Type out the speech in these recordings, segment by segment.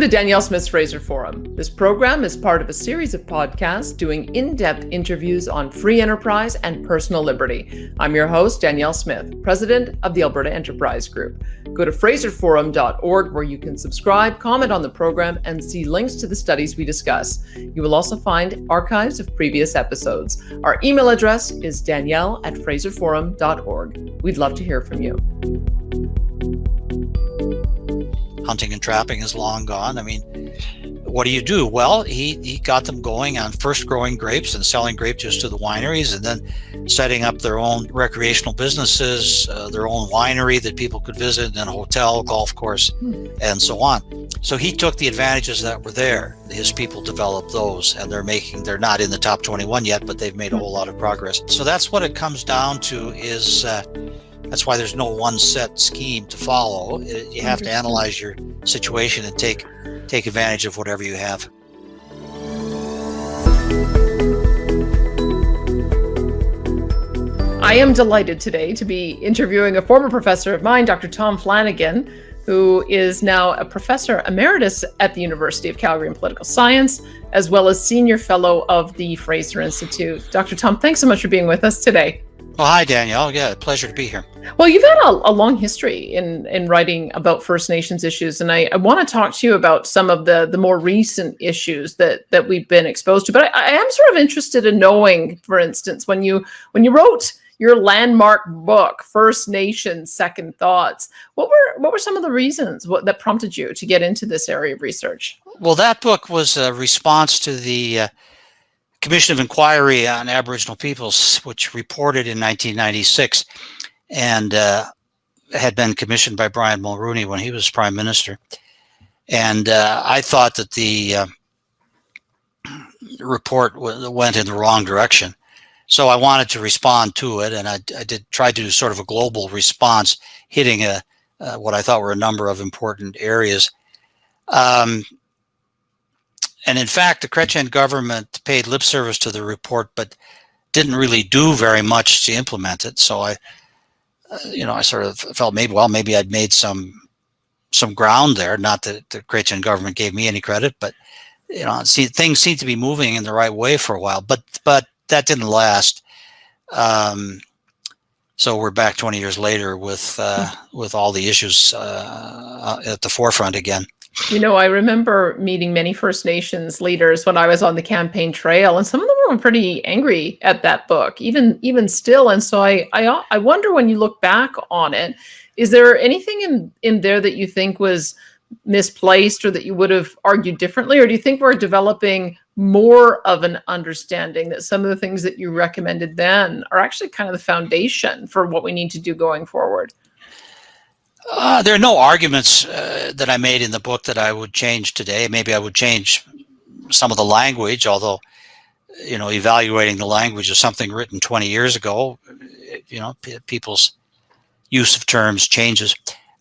Welcome to Danielle Smith's Fraser Forum. This program is part of a series of podcasts doing in-depth interviews on free enterprise and personal liberty. I'm your host, Danielle Smith, president of the Alberta Enterprise Group. Go to fraserforum.org where you can subscribe, comment on the program, and see links to the studies we discuss. You will also find archives of previous episodes. Our email address is danielle@fraserforum.org. We'd love to hear from you. Hunting and trapping is long gone. I mean, what do you do? Well, he got them going on first growing grapes and selling grape juice to the wineries, and then setting up their own recreational businesses, their own winery that people could visit, and then a hotel, golf course, and so on. So he took the advantages that were there. His people developed those, and they're not in the top 21 yet, but they've made a whole lot of progress. So that's what it comes down to is that's why there's no one set scheme to follow. You have to analyze your situation and take advantage of whatever you have. I am delighted today to be interviewing a former professor of mine, Dr. Tom Flanagan, who is now a professor emeritus at the University of Calgary in political science, as well as senior fellow of the Fraser Institute. Dr. Tom, thanks so much for being with us today. Well, hi, Danielle. Yeah, pleasure to be here. Well, you've had a long history in writing about First Nations issues, and I want to talk to you about some of the more recent issues that we've been exposed to. But I am sort of interested in knowing, for instance, when you wrote your landmark book, First Nations Second Thoughts, what were some of the reasons that prompted you to get into this area of research? Well, that book was a response to the Commission of Inquiry on Aboriginal Peoples, which reported in 1996 and had been commissioned by Brian Mulroney when he was Prime Minister. And I thought that the report went in the wrong direction. So I wanted to respond to it, and I did try to do sort of a global response, hitting what I thought were a number of important areas. And in fact, the Chrétien government paid lip service to the report, but didn't really do very much to implement it. So I sort of felt maybe I'd made some ground there. Not that the Chrétien government gave me any credit, but things seemed to be moving in the right way for a while. But that didn't last. So we're back 20 years later with all the issues at the forefront again. I remember meeting many First Nations leaders when I was on the campaign trail, and some of them were pretty angry at that book, even still. And so I wonder, when you look back on it, is there anything in there that you think was misplaced or that you would have argued differently? Or do you think we're developing more of an understanding that some of the things that you recommended then are actually kind of the foundation for what we need to do going forward? There are no arguments that I made in the book that I would change today. Maybe I would change some of the language, although, evaluating the language of something written 20 years ago, people's use of terms changes.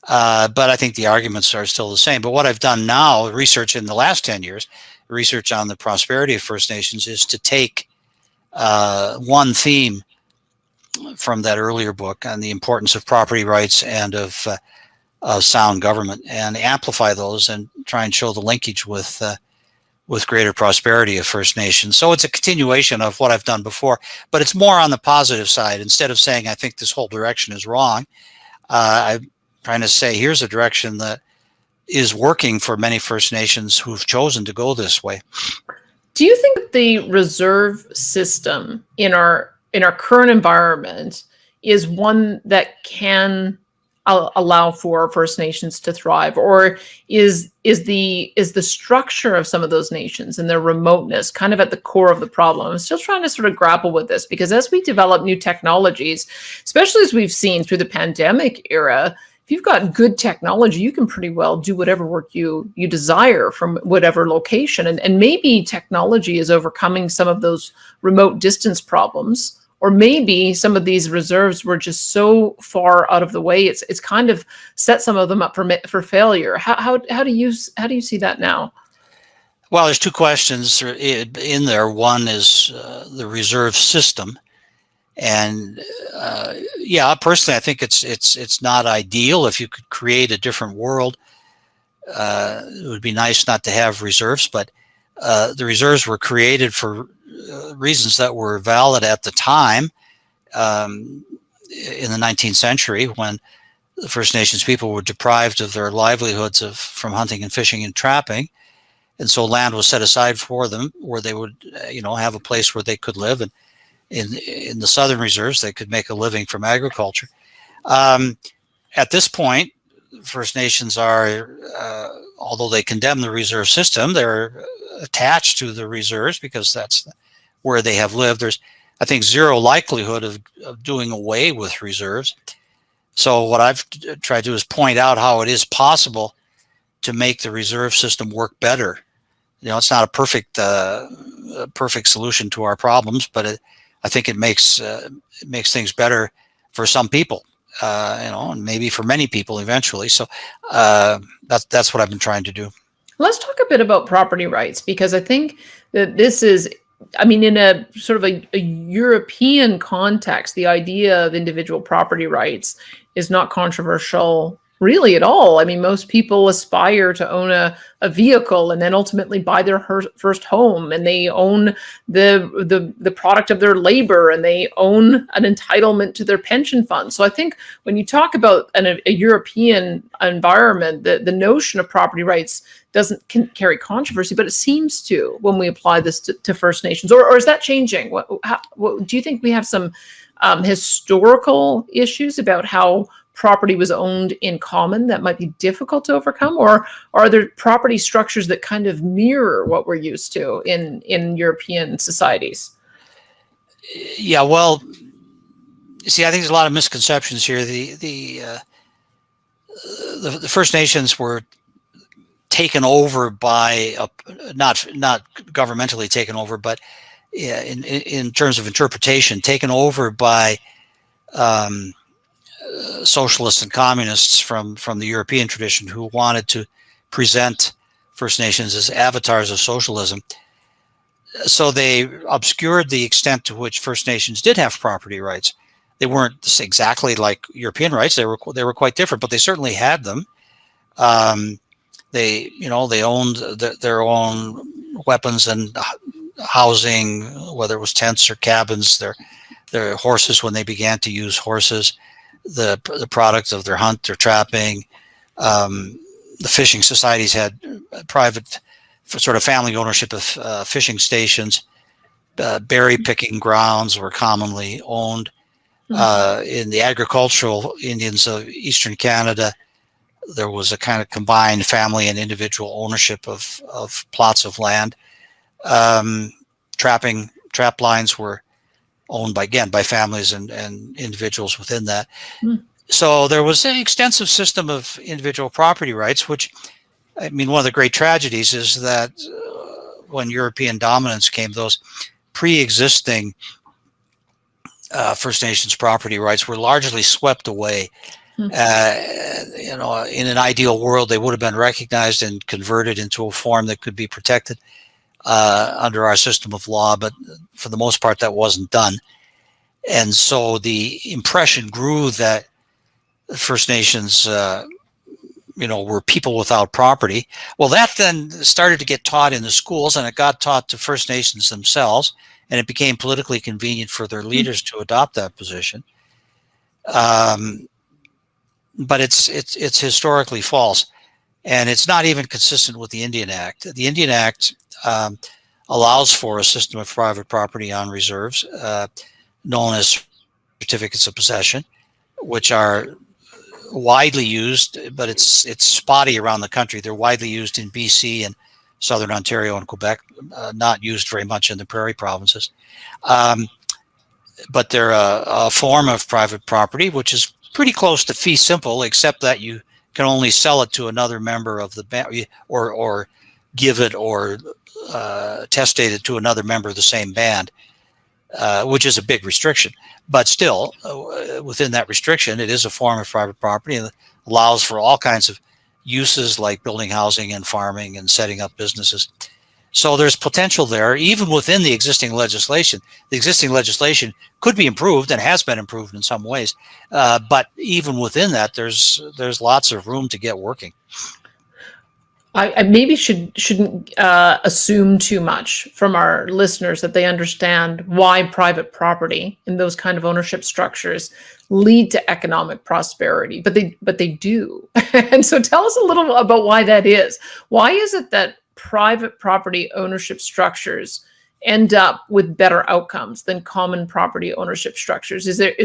But I think the arguments are still the same. But what I've done now, research in the last 10 years, research on the prosperity of First Nations, is to take one theme from that earlier book on the importance of property rights and of sound government, and amplify those and try and show the linkage with greater prosperity of First Nations. So it's a continuation of what I've done before, but it's more on the positive side. Instead of saying I think this whole direction is wrong, I'm trying to say here's a direction that is working for many First Nations who've chosen to go this way. Do you think the reserve system in our current environment is one that can allow for First Nations to thrive, or is the structure of some of those nations and their remoteness kind of at the core of the problem? I'm still trying to sort of grapple with this, because as we develop new technologies, especially as we've seen through the pandemic era, if you've got good technology, you can pretty well do whatever work you desire from whatever location. And maybe technology is overcoming some of those remote distance problems. Or maybe some of these reserves were just so far out of the way, it's kind of set some of them up for failure. How do you see that now? Well, there's two questions in there. One is the reserve system, and personally, I think it's not ideal. If you could create a different world it would be nice not to have reserves, but the reserves were created for reasons that were valid at the time, in the 19th century, when the First Nations people were deprived of their livelihoods from hunting and fishing and trapping. And so land was set aside for them where they would, have a place where they could live. And in the southern reserves, they could make a living from agriculture. At this point, First Nations are, although they condemn the reserve system, they're attached to the reserves because that's where they have lived. There's, I think, zero likelihood of doing away with reserves. So what I've tried to do is point out how it is possible to make the reserve system work better. It's not a perfect solution to our problems, but I think it makes things better for some people, and maybe for many people eventually. So that's what I've been trying to do. Let's talk a bit about property rights, because I think that this is, in a sort of a European context, the idea of individual property rights is not controversial really at all. Most people aspire to own a vehicle and then ultimately buy their first home, and they own the product of their labor, and they own an entitlement to their pension fund. So I think when you talk about a European environment, the notion of property rights doesn't carry controversy, but it seems to when we apply this to First Nations. Or is that changing? What do you think we have some historical issues about how property was owned in common that might be difficult to overcome, or are there property structures that kind of mirror what we're used to in European societies? Yeah, well, see, I think there's a lot of misconceptions here. The First Nations were taken over by not governmentally taken over, but in terms of interpretation, taken over by socialists and communists from the European tradition, who wanted to present First Nations as avatars of socialism. So they obscured the extent to which First Nations did have property rights. They weren't exactly like European rights. They were quite different, but they certainly had them. They owned their own weapons and housing, whether it was tents or cabins, their horses when they began to use horses, the products of their hunt, their trapping. The fishing societies had private sort of family ownership of fishing stations. Berry picking grounds were commonly owned. In the agricultural Indians of Eastern Canada, there was a kind of combined family and individual ownership of plots of land. Trap lines were owned by families and individuals within that. So there was an extensive system of individual property rights, which, one of the great tragedies is that when European dominance came, those pre-existing First Nations property rights were largely swept away. In an ideal world, they would have been recognized and converted into a form that could be protected under our system of law, but for the most part, that wasn't done. And so the impression grew that First Nations, were people without property. Well, that then started to get taught in the schools, and it got taught to First Nations themselves, and it became politically convenient for their leaders to adopt that position. But it's historically false, and it's not even consistent with the Indian Act. The Indian Act allows for a system of private property on reserves, known as certificates of possession, which are widely used, but it's spotty around the country. They're widely used in BC and Southern Ontario and Quebec, not used very much in the prairie provinces. But they're a form of private property, which is pretty close to fee simple, except that you can only sell it to another member of the band, or give it or testate it to another member of the same band, which is a big restriction. But still, within that restriction, it is a form of private property and allows for all kinds of uses like building housing and farming and setting up businesses. So there's potential there, even within the existing legislation. The existing legislation could be improved and has been improved in some ways, but even within that, there's lots of room to get working. I maybe shouldn't assume too much from our listeners that they understand why private property and those kind of ownership structures lead to economic prosperity, but they do. And so tell us a little about why that is. Why is it that private property ownership structures end up with better outcomes than common property ownership structures? Is there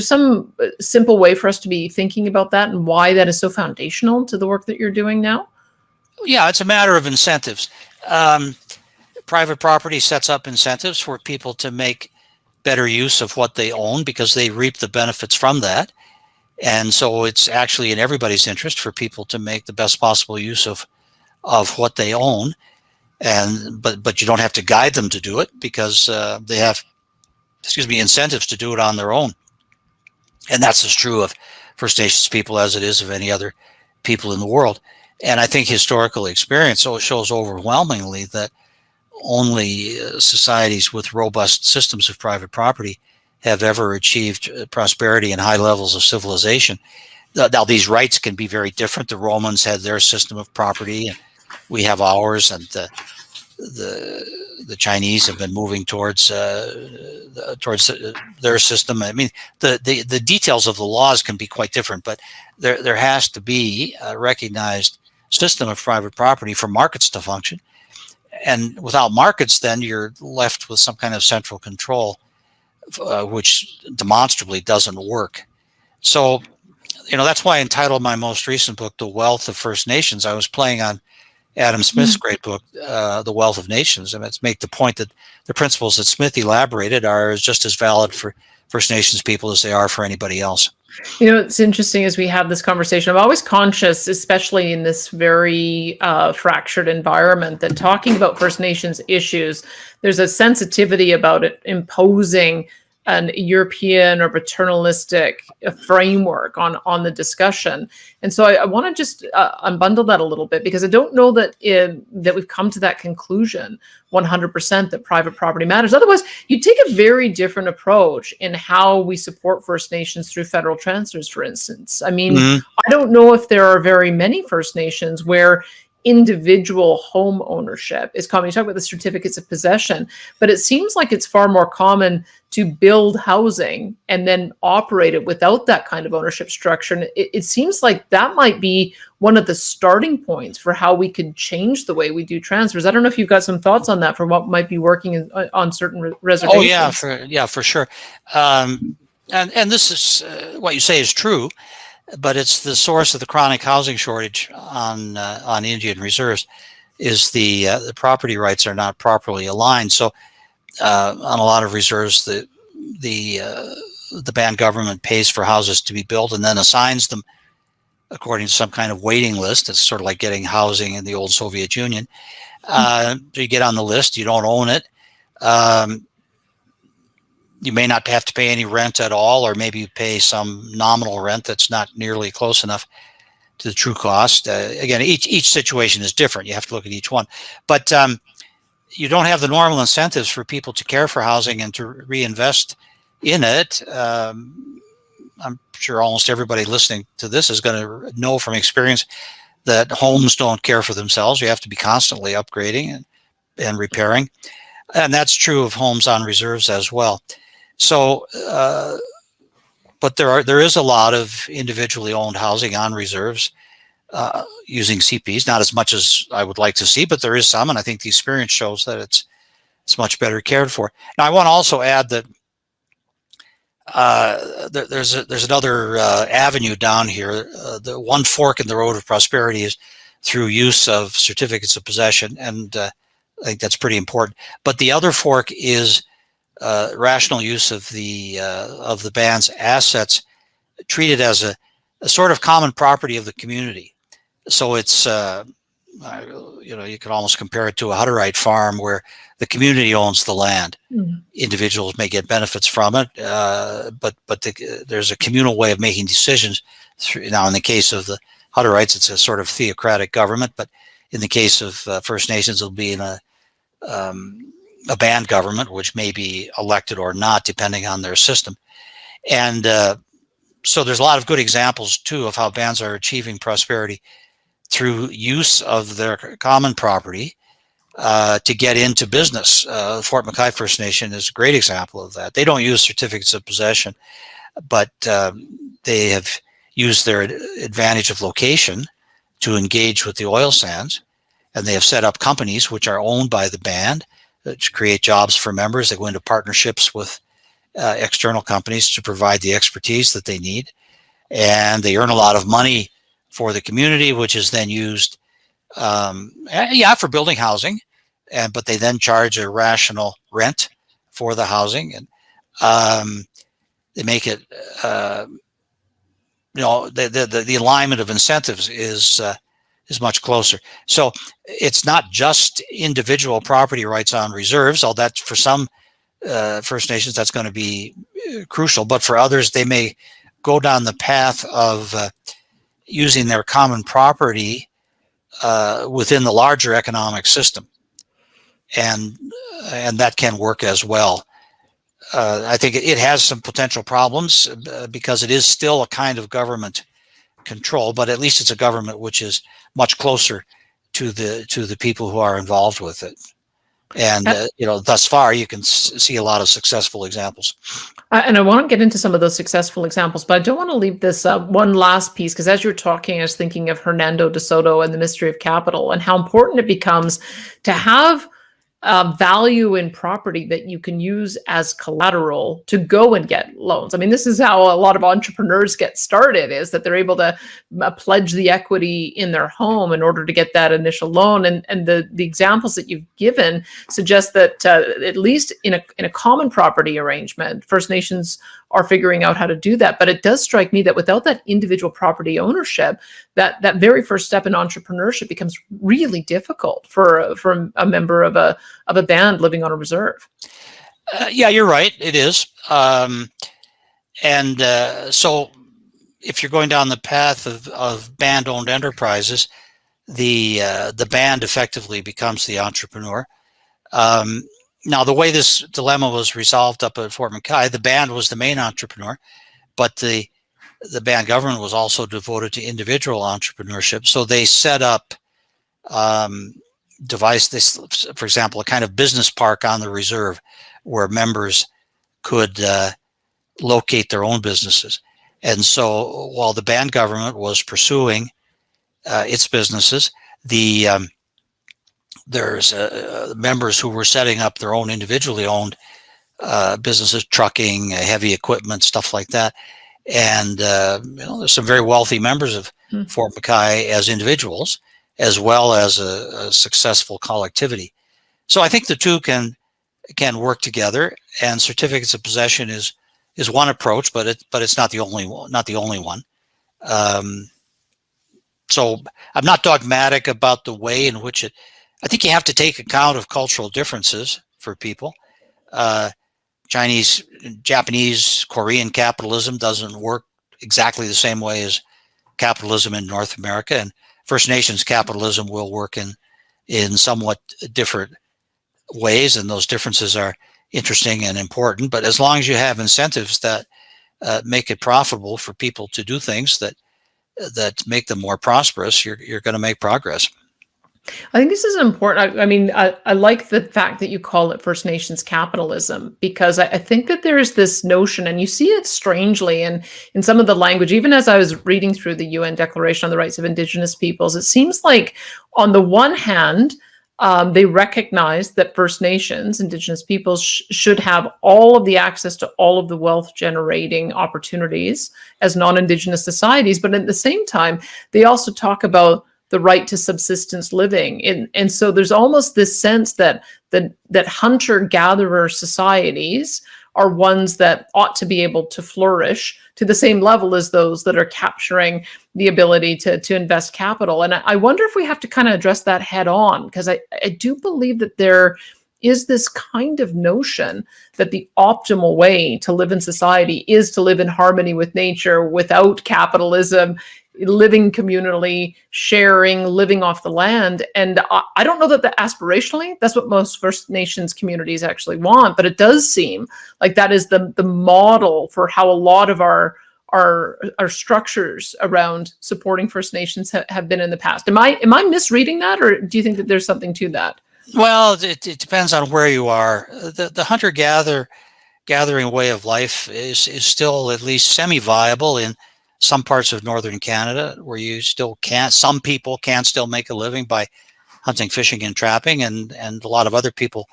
some simple way for us to be thinking about that and why that is so foundational to the work that you're doing now? Yeah, it's a matter of incentives. Private property sets up incentives for people to make better use of what they own because they reap the benefits from that. And so it's actually in everybody's interest for people to make the best possible use of what they own. And but you don't have to guide them to do it because they have, incentives to do it on their own. And that's as true of First Nations people as it is of any other people in the world. And I think historical experience shows overwhelmingly that only societies with robust systems of private property have ever achieved prosperity and high levels of civilization. Now, these rights can be very different. The Romans had their system of property, and we have ours, and the Chinese have been moving towards their system. I mean, the details of the laws can be quite different, but there has to be a recognized system of private property for markets to function. And without markets, then you're left with some kind of central control, which demonstrably doesn't work. So, that's why I entitled my most recent book, The Wealth of First Nations. I was playing on Adam Smith's great book, The Wealth of Nations. And it's make the point that the principles that Smith elaborated are just as valid for First Nations people as they are for anybody else. It's interesting as we have this conversation. I'm always conscious, especially in this very fractured environment, that talking about First Nations issues, there's a sensitivity about it imposing an European or paternalistic framework on the discussion. And so I want to just unbundle that a little bit, because I don't know that that we've come to that conclusion 100% that private property matters. Otherwise, you take a very different approach in how we support First Nations through federal transfers, for instance. I mean, I don't know if there are very many First Nations where individual home ownership is common. You talk about the certificates of possession, but it seems like it's far more common to build housing and then operate it without that kind of ownership structure. And it seems like that might be one of the starting points for how we could change the way we do transfers. I don't know if you've got some thoughts on that for what might be working on certain reservations. Oh yeah, for sure. And this is what you say is true, but it's the source of the chronic housing shortage on Indian reserves. Is the property rights are not properly aligned. So on a lot of reserves, the band government pays for houses to be built and then assigns them according to some kind of waiting list. It's sort of like getting housing in the old Soviet Union. So you get on the list, you don't own it. You may not have to pay any rent at all, or maybe you pay some nominal rent that's not nearly close enough to the true cost. Again, each situation is different. You have to look at each one. But you don't have the normal incentives for people to care for housing and to reinvest in it. I'm sure almost everybody listening to this is going to know from experience that homes don't care for themselves. You have to be constantly upgrading and repairing. And that's true of homes on reserves as well. So, but there is a lot of individually owned housing on reserves using CPs, not as much as I would like to see, but there is some, and I think the experience shows that it's much better cared for. Now, I want to also add that there's another avenue down here. The one fork in the road of prosperity is through use of certificates of possession, and I think that's pretty important. But the other fork is rational use of the band's assets, treated as a sort of common property of the community. So it's you could almost compare it to a Hutterite farm where the community owns the land. Individuals may get benefits from it, but there's a communal way of making decisions. Now, in the case of the Hutterites, it's a sort of theocratic government, but in the case of First Nations, it'll be in a band government, which may be elected or not, depending on their system. And so there's a lot of good examples, too, of how bands are achieving prosperity through use of their common property to get into business. Fort McKay First Nation is a great example of that. They don't use certificates of possession, but they have used their advantage of location to engage with the oil sands, and they have set up companies which are owned by the band to create jobs for members. They go into partnerships with external companies to provide the expertise that they need, and they earn a lot of money for the community, which is then used for building housing, but they then charge a rational rent for the housing, and they make it the alignment of incentives is much closer. So it's not just individual property rights on reserves, although that for some First Nations that's going to be crucial, but for others they may go down the path of using their common property within the larger economic system, and that can work as well. I think it has some potential problems because it is still a kind of government control, but at least it's a government which is much closer to the people who are involved with it. And thus far you can see a lot of successful examples. And I want to get into some of those successful examples, but I don't want to leave this one last piece, because as you're talking, I was thinking of Hernando de Soto and the mystery of capital, and how important it becomes to have value in property that you can use as collateral to go and get loans. I mean, this is how a lot of entrepreneurs get started, is that they're able to pledge the equity in their home in order to get that initial loan. And the examples that you've given suggest that at least in a common property arrangement, First Nations are figuring out how to do that. But it does strike me that without that individual property ownership, that very first step in entrepreneurship becomes really difficult for a member of a band living on a reserve. Yeah, you're right. It is. So if you're going down the path of band-owned enterprises, the band effectively becomes the entrepreneur. Now, the way this dilemma was resolved up at Fort McKay, the band was the main entrepreneur, but the band government was also devoted to individual entrepreneurship. So they set up for example, a kind of business park on the reserve where members could locate their own businesses. And so while the band government was pursuing its businesses, there's members who were setting up their own individually owned businesses, trucking, heavy equipment, stuff like that. And there's some very wealthy members of Fort McKay as individuals, as well as a successful collectivity. So I think the two can work together, and certificates of possession is one approach, but it's not the only one. So I'm not dogmatic about the way in which I think you have to take account of cultural differences for people. Chinese, Japanese, Korean capitalism doesn't work exactly the same way as capitalism in North America, and First Nations capitalism will work in somewhat different ways, and those differences are interesting and important. But as long as you have incentives that make it profitable for people to do things that make them more prosperous, you're going to make progress. I think this is important. I mean, I like the fact that you call it First Nations capitalism, because I think that there is this notion, and you see it strangely in some of the language. Even as I was reading through the UN Declaration on the Rights of Indigenous Peoples, it seems like on the one hand, they recognize that First Nations, Indigenous peoples, should have all of the access to all of the wealth generating opportunities as non-Indigenous societies. But at the same time, they also talk about the right to subsistence living. And so there's almost this sense that hunter-gatherer societies are ones that ought to be able to flourish to the same level as those that are capturing the ability to invest capital. And I wonder if we have to kind of address that head on, because I do believe that there is this kind of notion that the optimal way to live in society is to live in harmony with nature without capitalism, living communally, sharing, living off the land. And I don't know that aspirationally, that's what most First Nations communities actually want, but it does seem like that is the model for how a lot of our our structures around supporting First Nations have been in the past. Am I misreading that, or do you think that there's something to that? Well, it depends on where you are. The hunter-gathering way of life is still at least semi-viable in some parts of northern Canada, where you still can't. Some people can still make a living by hunting, fishing, and trapping, and a lot of other people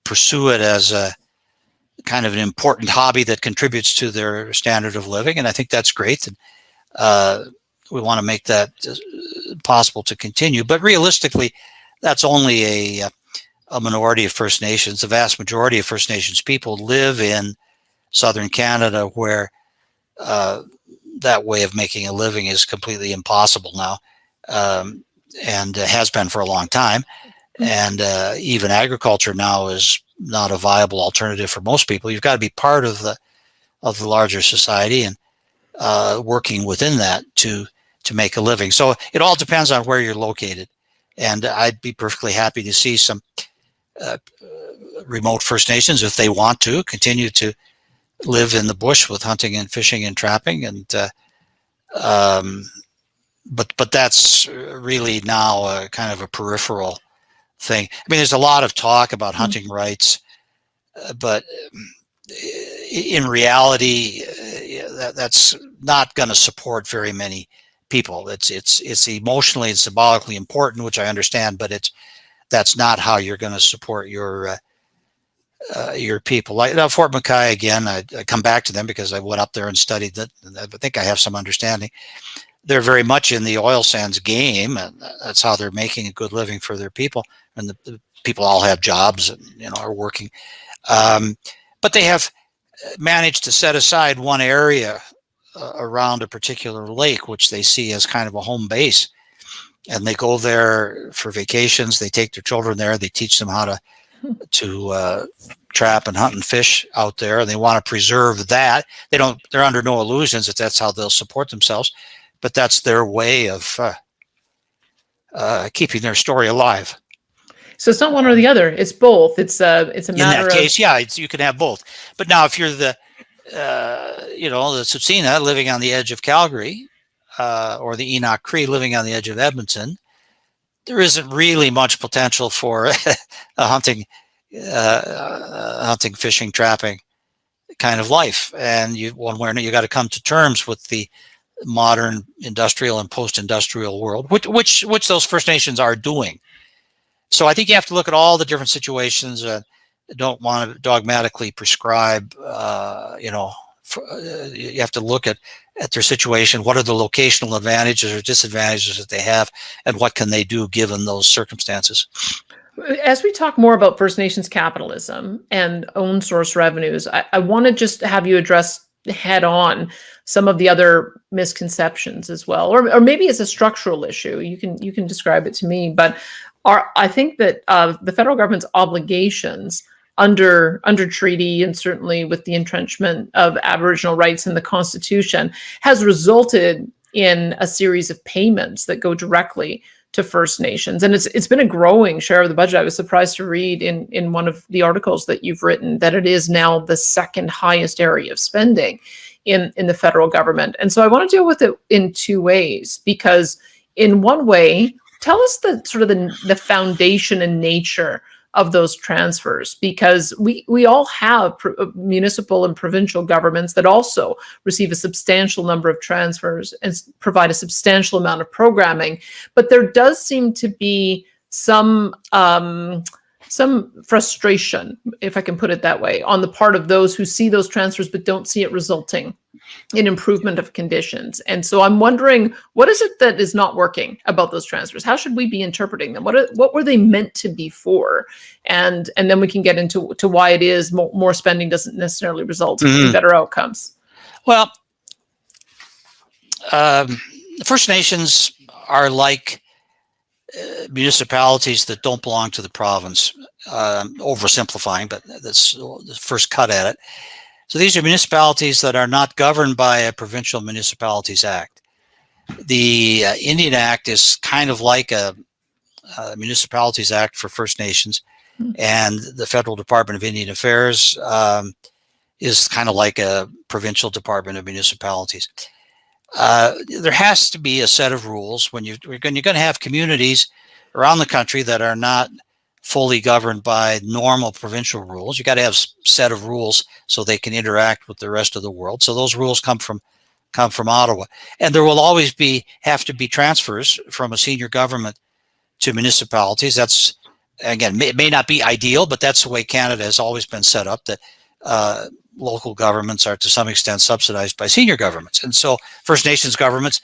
pursue it as a kind of an important hobby that contributes to their standard of living, and I think that's great. And we want to make that possible to continue. But realistically, that's only a minority of First Nations. The vast majority of First Nations people live in southern Canada, where that way of making a living is completely impossible now, and has been for a long time. And even agriculture now is not a viable alternative for most people. You've got to be part of the larger society and working within that to make a living. So it all depends on where you're located. And I'd be perfectly happy to see some remote First Nations, if they want to, continue to live in the bush with hunting and fishing and trapping. And but that's really now a kind of a peripheral thing. I mean, there's a lot of talk about hunting rights, but in reality, that's not going to support very many people. It's emotionally and symbolically important, which I understand, but that's not how you're going to support your people. Like now, Fort McKay again. I come back to them because I went up there and studied it. And I think I have some understanding. They're very much in the oil sands game, and that's how they're making a good living for their people. And the people all have jobs and are working, but they have managed to set aside one area around a particular lake, which they see as kind of a home base, and they go there for vacations. They take their children there. They teach them how to trap and hunt and fish out there, and they want to preserve that. They're under no illusions that that's how they'll support themselves, but that's their way of keeping their story alive. So it's not one or the other; it's both. It's a matter of, in that case, yeah, you can have both. But now, if you're the the Tsuut'ina living on the edge of Calgary, or the Enoch Cree living on the edge of Edmonton, there isn't really much potential for a hunting, fishing, trapping kind of life. And one way or another, you got to come to terms with the modern industrial and post-industrial world, which those First Nations are doing. So I think you have to look at all the different situations. Don't want to dogmatically prescribe. You have to look at their situation. What are the locational advantages or disadvantages that they have, and what can they do given those circumstances? As we talk more about First Nations capitalism and own source revenues, I want to just have you address head on some of the other misconceptions as well, or maybe it's a structural issue. You can describe it to me, but I think that the federal government's obligations under treaty, and certainly with the entrenchment of Aboriginal rights in the Constitution, has resulted in a series of payments that go directly to First Nations. And it's been a growing share of the budget. I was surprised to read in one of the articles that you've written that it is now the second highest area of spending in the federal government. And so I want to deal with it in two ways, because in one way, tell us the sort of the foundation and nature of those transfers, because we all have municipal and provincial governments that also receive a substantial number of transfers and provide a substantial amount of programming. But there does seem to be some frustration, if I can put it that way, on the part of those who see those transfers but don't see it resulting in improvement of conditions. And so I'm wondering, what is it that is not working about those transfers? How should we be interpreting them? What were they meant to be for? And then we can get into why it is more spending doesn't necessarily result in better outcomes. Well, the First Nations are like municipalities that don't belong to the province. Oversimplifying, but that's the first cut at it. So these are municipalities that are not governed by a Provincial Municipalities Act. The Indian Act is kind of like a Municipalities Act for First Nations, and the Federal Department of Indian Affairs is kind of like a provincial department of municipalities. There has to be a set of rules when you're going to have communities around the country that are not fully governed by normal provincial rules. You got to have a set of rules so they can interact with the rest of the world. So those rules come from Ottawa, and there will always have to be transfers from a senior government to municipalities. That's, again, it may not be ideal, but that's the way Canada has always been set up, that local governments are to some extent subsidized by senior governments. And so First Nations governments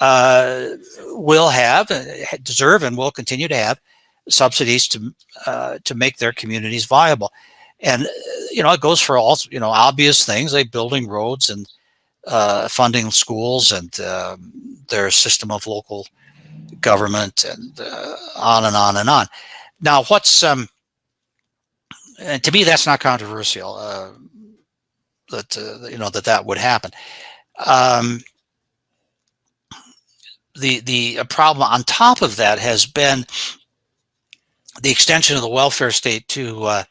will deserve and will continue to have subsidies to make their communities viable. And, it goes for all, obvious things like building roads and funding schools and their system of local government, and on and on and on. Now, and to me, that's not controversial, that would happen. The problem on top of that has been the extension of the welfare state to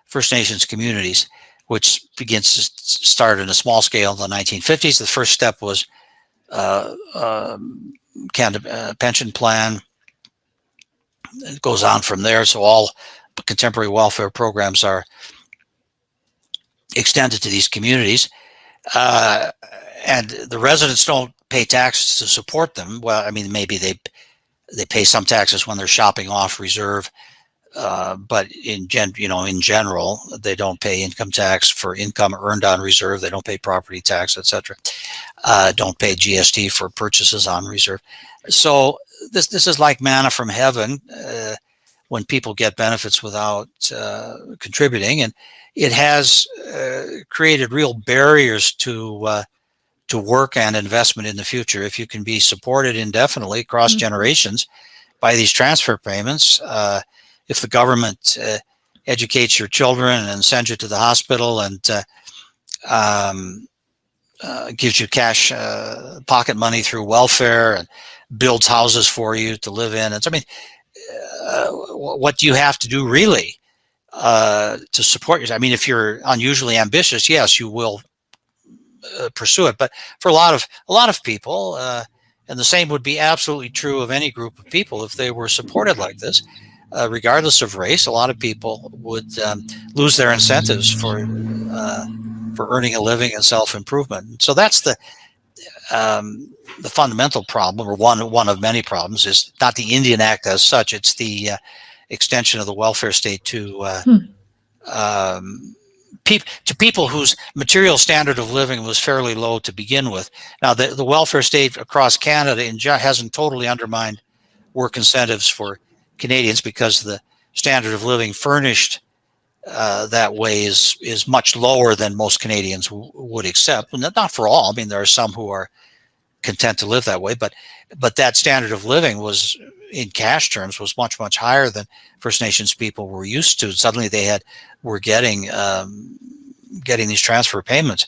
First Nations communities, which begins to start in a small scale in the 1950s. The first step was Canada pension plan. It goes on from there. So all contemporary welfare programs are extended to these communities, and the residents don't pay taxes to support them. Well, I mean, maybe they pay some taxes when they're shopping off reserve, but in general, they don't pay income tax for income earned on reserve. They don't pay property tax, etc. Don't pay GST for purchases on reserve. So this is like manna from heaven when people get benefits without contributing, and it has created real barriers to work and investment in the future. If you can be supported indefinitely across generations by these transfer payments, if the government educates your children and sends you to the hospital and gives you cash pocket money through welfare and builds houses for you to live in, what do you have to do really to support yourself? I mean, if you're unusually ambitious, yes, you will pursue it. But for a lot of people, and the same would be absolutely true of any group of people, if they were supported like this, regardless of race, a lot of people would lose their incentives for earning a living and self-improvement. So that's the fundamental problem, or one of many problems, is not the Indian Act as such. It's the extension of the welfare state to people whose material standard of living was fairly low to begin with. Now, the welfare state across Canada hasn't totally undermined work incentives for Canadians, because the standard of living furnished that way is much lower than most Canadians would accept. And not for all. I mean, there are some who are content to live that way, but that standard of living was, in cash terms, was much, much higher than First Nations people were used to. Suddenly they were getting these transfer payments.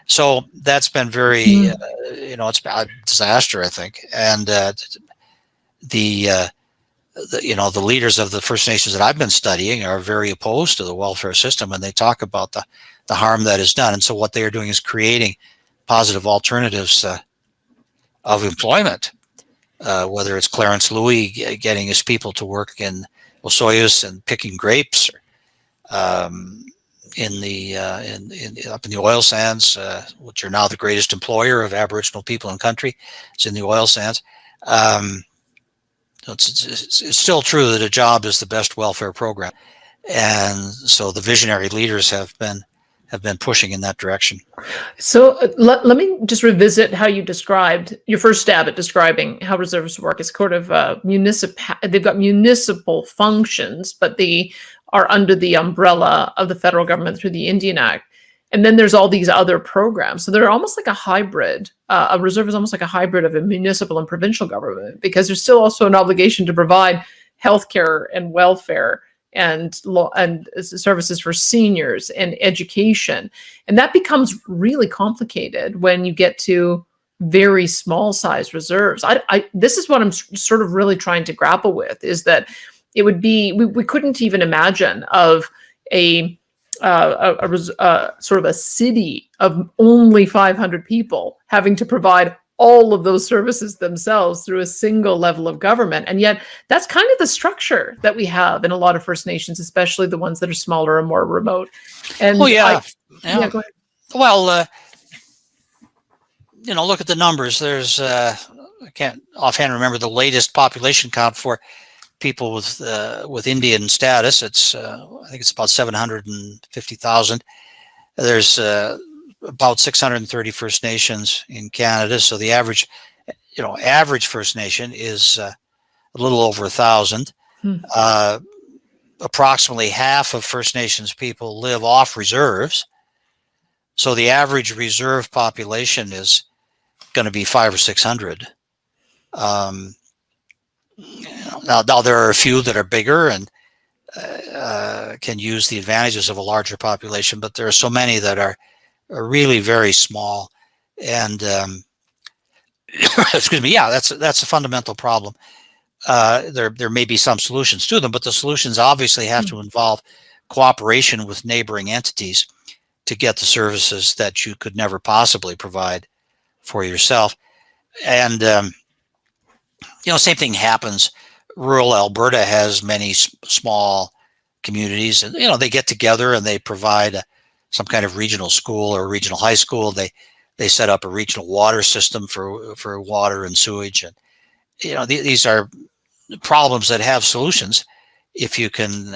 So that's been very, it's been a disaster, I think. And the leaders of the First Nations that I've been studying are very opposed to the welfare system, and they talk about the harm that is done. And so what they are doing is creating positive alternatives of employment, whether it's Clarence Louis getting his people to work in Osoyoos and picking grapes, up in the oil sands, which are now the greatest employer of Aboriginal people in the country. It's in the oil sands. It's still true that a job is the best welfare program, and so the visionary leaders have been pushing in that direction. So let me just revisit how you described your first stab at describing how reservists work. It's sort of they've got municipal functions, but they are under the umbrella of the federal government through the Indian Act. And then there's all these other programs. So they're almost like a hybrid. A reserve is almost like a hybrid of a municipal and provincial government, because there's still also an obligation to provide healthcare and welfare and services for seniors and education. And that becomes really complicated when you get to very small size reserves. This is what I'm sort of really trying to grapple with, is that it would be, we couldn't even imagine of a sort of a city of only 500 people having to provide all of those services themselves through a single level of government. And yet that's kind of the structure that we have in a lot of First Nations, especially the ones that are smaller and more remote. And Oh yeah, yeah, go ahead. Well, look at the numbers. There's I can't offhand remember the latest population count for people with Indian status. It's I think it's about 750,000. There's about 630 First Nations in Canada. So the average First Nation is a little over 1,000. Approximately half of First Nations people live off reserves. So the average reserve population is going to be 500 or 600. Now there are a few that are bigger and can use the advantages of a larger population, but there are so many that are really very small. And excuse me, yeah, that's a fundamental problem. There may be some solutions to them, but the solutions obviously have to involve cooperation with neighboring entities to get the services that you could never possibly provide for yourself. And same thing happens. Rural Alberta has many small communities, and they get together and they provide some kind of regional school or regional high school. They set up a regional water system for water and sewage, and these are problems that have solutions if you can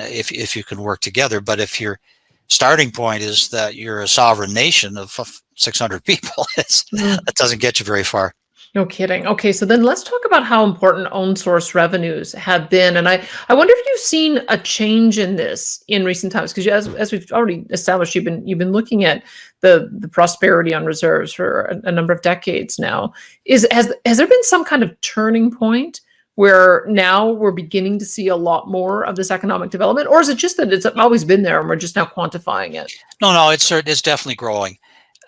work together. But if your starting point is that you're a sovereign nation of 600 people, that doesn't get you very far. No kidding. Okay, so then let's talk about how important own source revenues have been. And I wonder if you've seen a change in this in recent times, because as we've already established, you've been looking at the prosperity on reserves for a number of decades now. Has there been some kind of turning point where now we're beginning to see a lot more of this economic development, or is it just that it's always been there and we're just now quantifying it? No, it's definitely growing.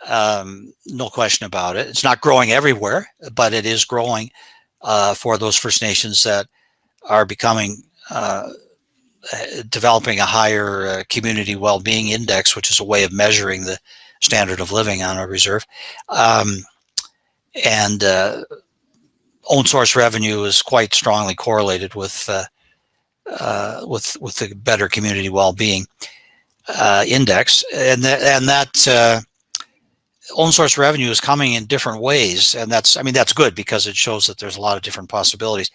No question about it. It's not growing everywhere, but it is growing for those First Nations that are developing a higher community well-being index, which is a way of measuring the standard of living on a reserve. And own source revenue is quite strongly correlated with the better community well-being index, and that own source revenue is coming in different ways, and that's good because it shows that there's a lot of different possibilities.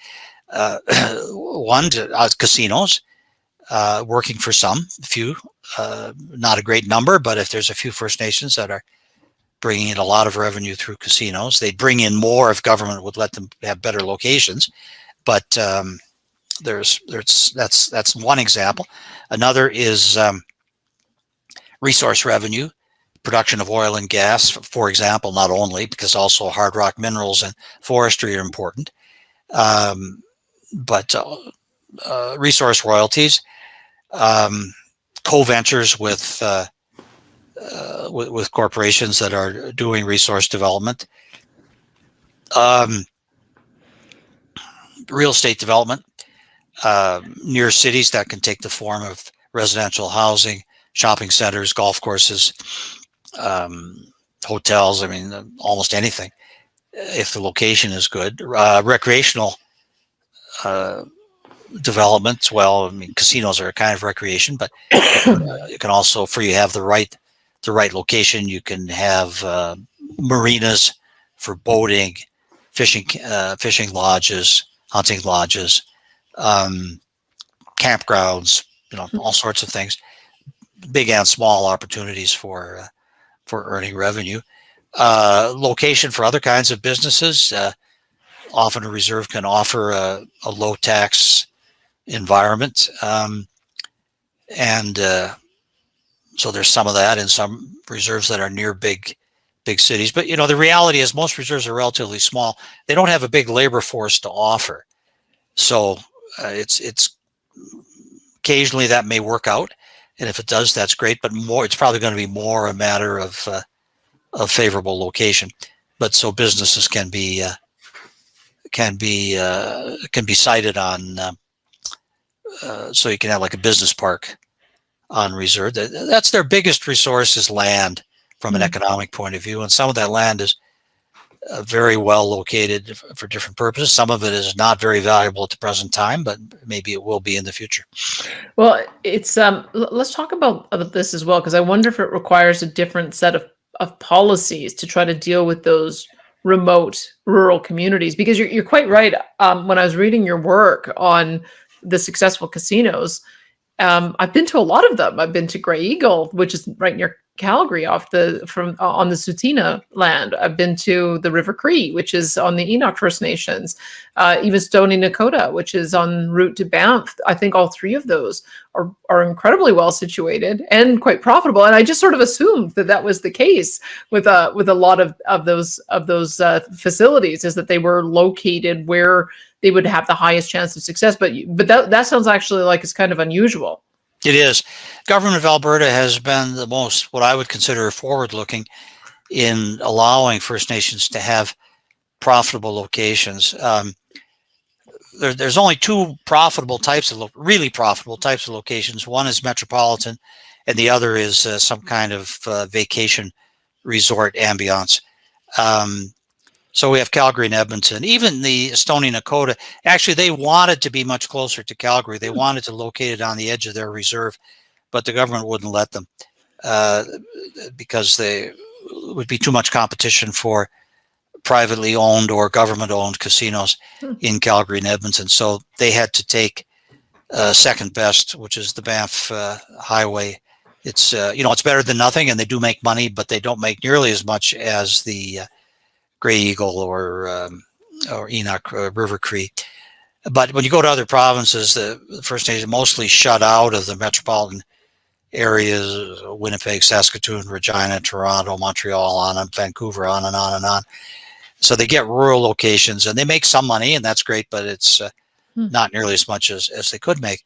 One, casinos, working for a few, not a great number, but if there's a few First Nations that are bringing in a lot of revenue through casinos, they'd bring in more if government would let them have better locations. But that's one example. Another is resource revenue. Production of oil and gas, for example, not only, because also hard rock minerals and forestry are important, but resource royalties, co-ventures with corporations that are doing resource development, real estate development near cities that can take the form of residential housing, shopping centers, golf courses, hotels. Almost anything if the location is good. Recreational developments, well, casinos are a kind of recreation, but you can also, for you have the right location, you can have marinas for boating, fishing lodges, hunting lodges, campgrounds, all sorts of things, big and small opportunities for earning revenue. Location for other kinds of businesses. Often a reserve can offer a low tax environment, and so there's some of that in some reserves that are near big cities. But the reality is most reserves are relatively small. They don't have a big labor force to offer, so it's occasionally that may work out, and if it does, that's great. But it's probably going to be more a matter of favorable location. But so businesses can be cited on, so you can have like a business park on reserve. That's their biggest resource, is land from an economic point of view. And some of that land is very well located for different purposes. Some of it is not very valuable at the present time, but maybe it will be in the future. Well, it's let's talk about this as well, because I wonder if it requires a different set of policies to try to deal with those remote rural communities. Because you're quite right. When I was reading your work on the successful casinos, I've been to a lot of them. I've been to Grey Eagle, which is right near Calgary, on the Tsuut'ina land. I've been to the River Cree, which is on the Enoch First Nations, even Stoney Nakoda, which is en route to Banff. I think all three of those are incredibly well situated and quite profitable. And I just sort of assumed that was the case with a lot of those facilities, is that they were located where they would have the highest chance of success. But that sounds actually like it's kind of unusual. It is. Government of Alberta has been the most, what I would consider, forward-looking in allowing First Nations to have profitable locations. There's only two really profitable types of locations. One is metropolitan, and the other is some kind of vacation resort ambiance. So we have Calgary and Edmonton. Even the Stoney Nakoda, actually, they wanted to be much closer to Calgary. They wanted to locate it on the edge of their reserve, but the government wouldn't let them because they would be too much competition for privately owned or government-owned casinos in Calgary and Edmonton. So they had to take second best, which is the Banff Highway. It's it's better than nothing, and they do make money, but they don't make nearly as much as the Grey Eagle or Enoch River Cree. But when you go to other provinces, the First Nations mostly shut out of the metropolitan areas: Winnipeg, Saskatoon, Regina, Toronto, Montreal, on and Vancouver, on and on and on. So they get rural locations, and they make some money, and that's great, but it's not nearly as much as they could make.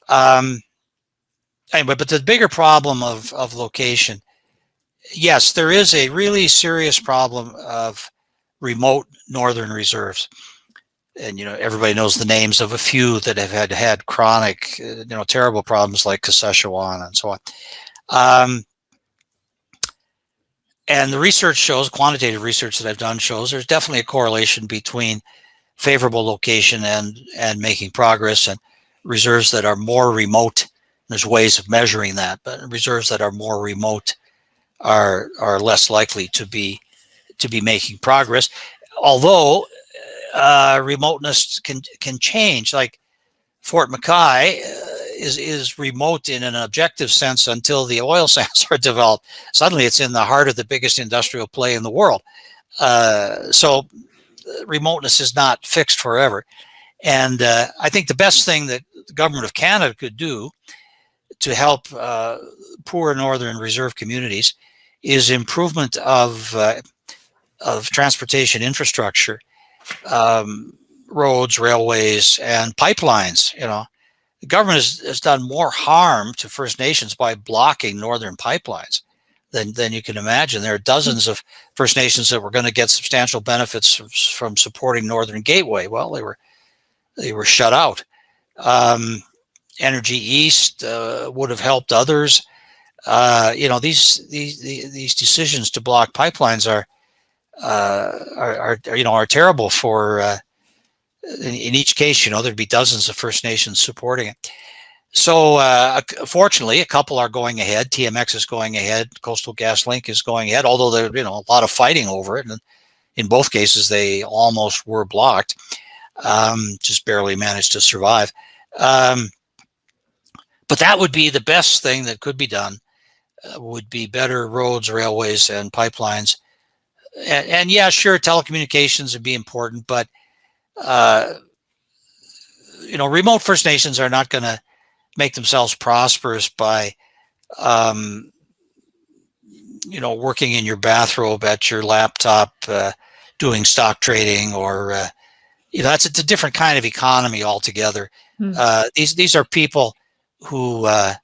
Anyway, but the bigger problem of location, yes, there is a really serious problem of remote northern reserves. And, everybody knows the names of a few that have had chronic, terrible problems, like Saskatchewan and so on. And the research shows, quantitative research that I've done shows, there's definitely a correlation between favorable location and making progress, and reserves that are more remote. There's ways of measuring that, but reserves that are more remote are less likely to be making progress. Although remoteness can change. Like Fort McKay is remote in an objective sense until the oil sands are developed. Suddenly it's in the heart of the biggest industrial play in the world. So remoteness is not fixed forever. And I think the best thing that the government of Canada could do to help poor northern reserve communities is improvement of transportation infrastructure, roads, railways, and pipelines. The government has done more harm to First Nations by blocking northern pipelines than you can imagine. There are dozens of First Nations that were going to get substantial benefits from supporting Northern Gateway. Well, they were shut out. Energy East would have helped others. These decisions to block pipelines are terrible for. In each case, there'd be dozens of First Nations supporting it. So fortunately, a couple are going ahead. TMX is going ahead. Coastal GasLink is going ahead, although there's a lot of fighting over it. And in both cases, they almost were blocked, just barely managed to survive. But that would be the best thing that could be done, would be better roads, railways, and pipelines. And yeah, sure, telecommunications would be important, but remote First Nations are not going to make themselves prosperous by working in your bathrobe at your laptop, doing stock trading, or it's a different kind of economy altogether. These are people who are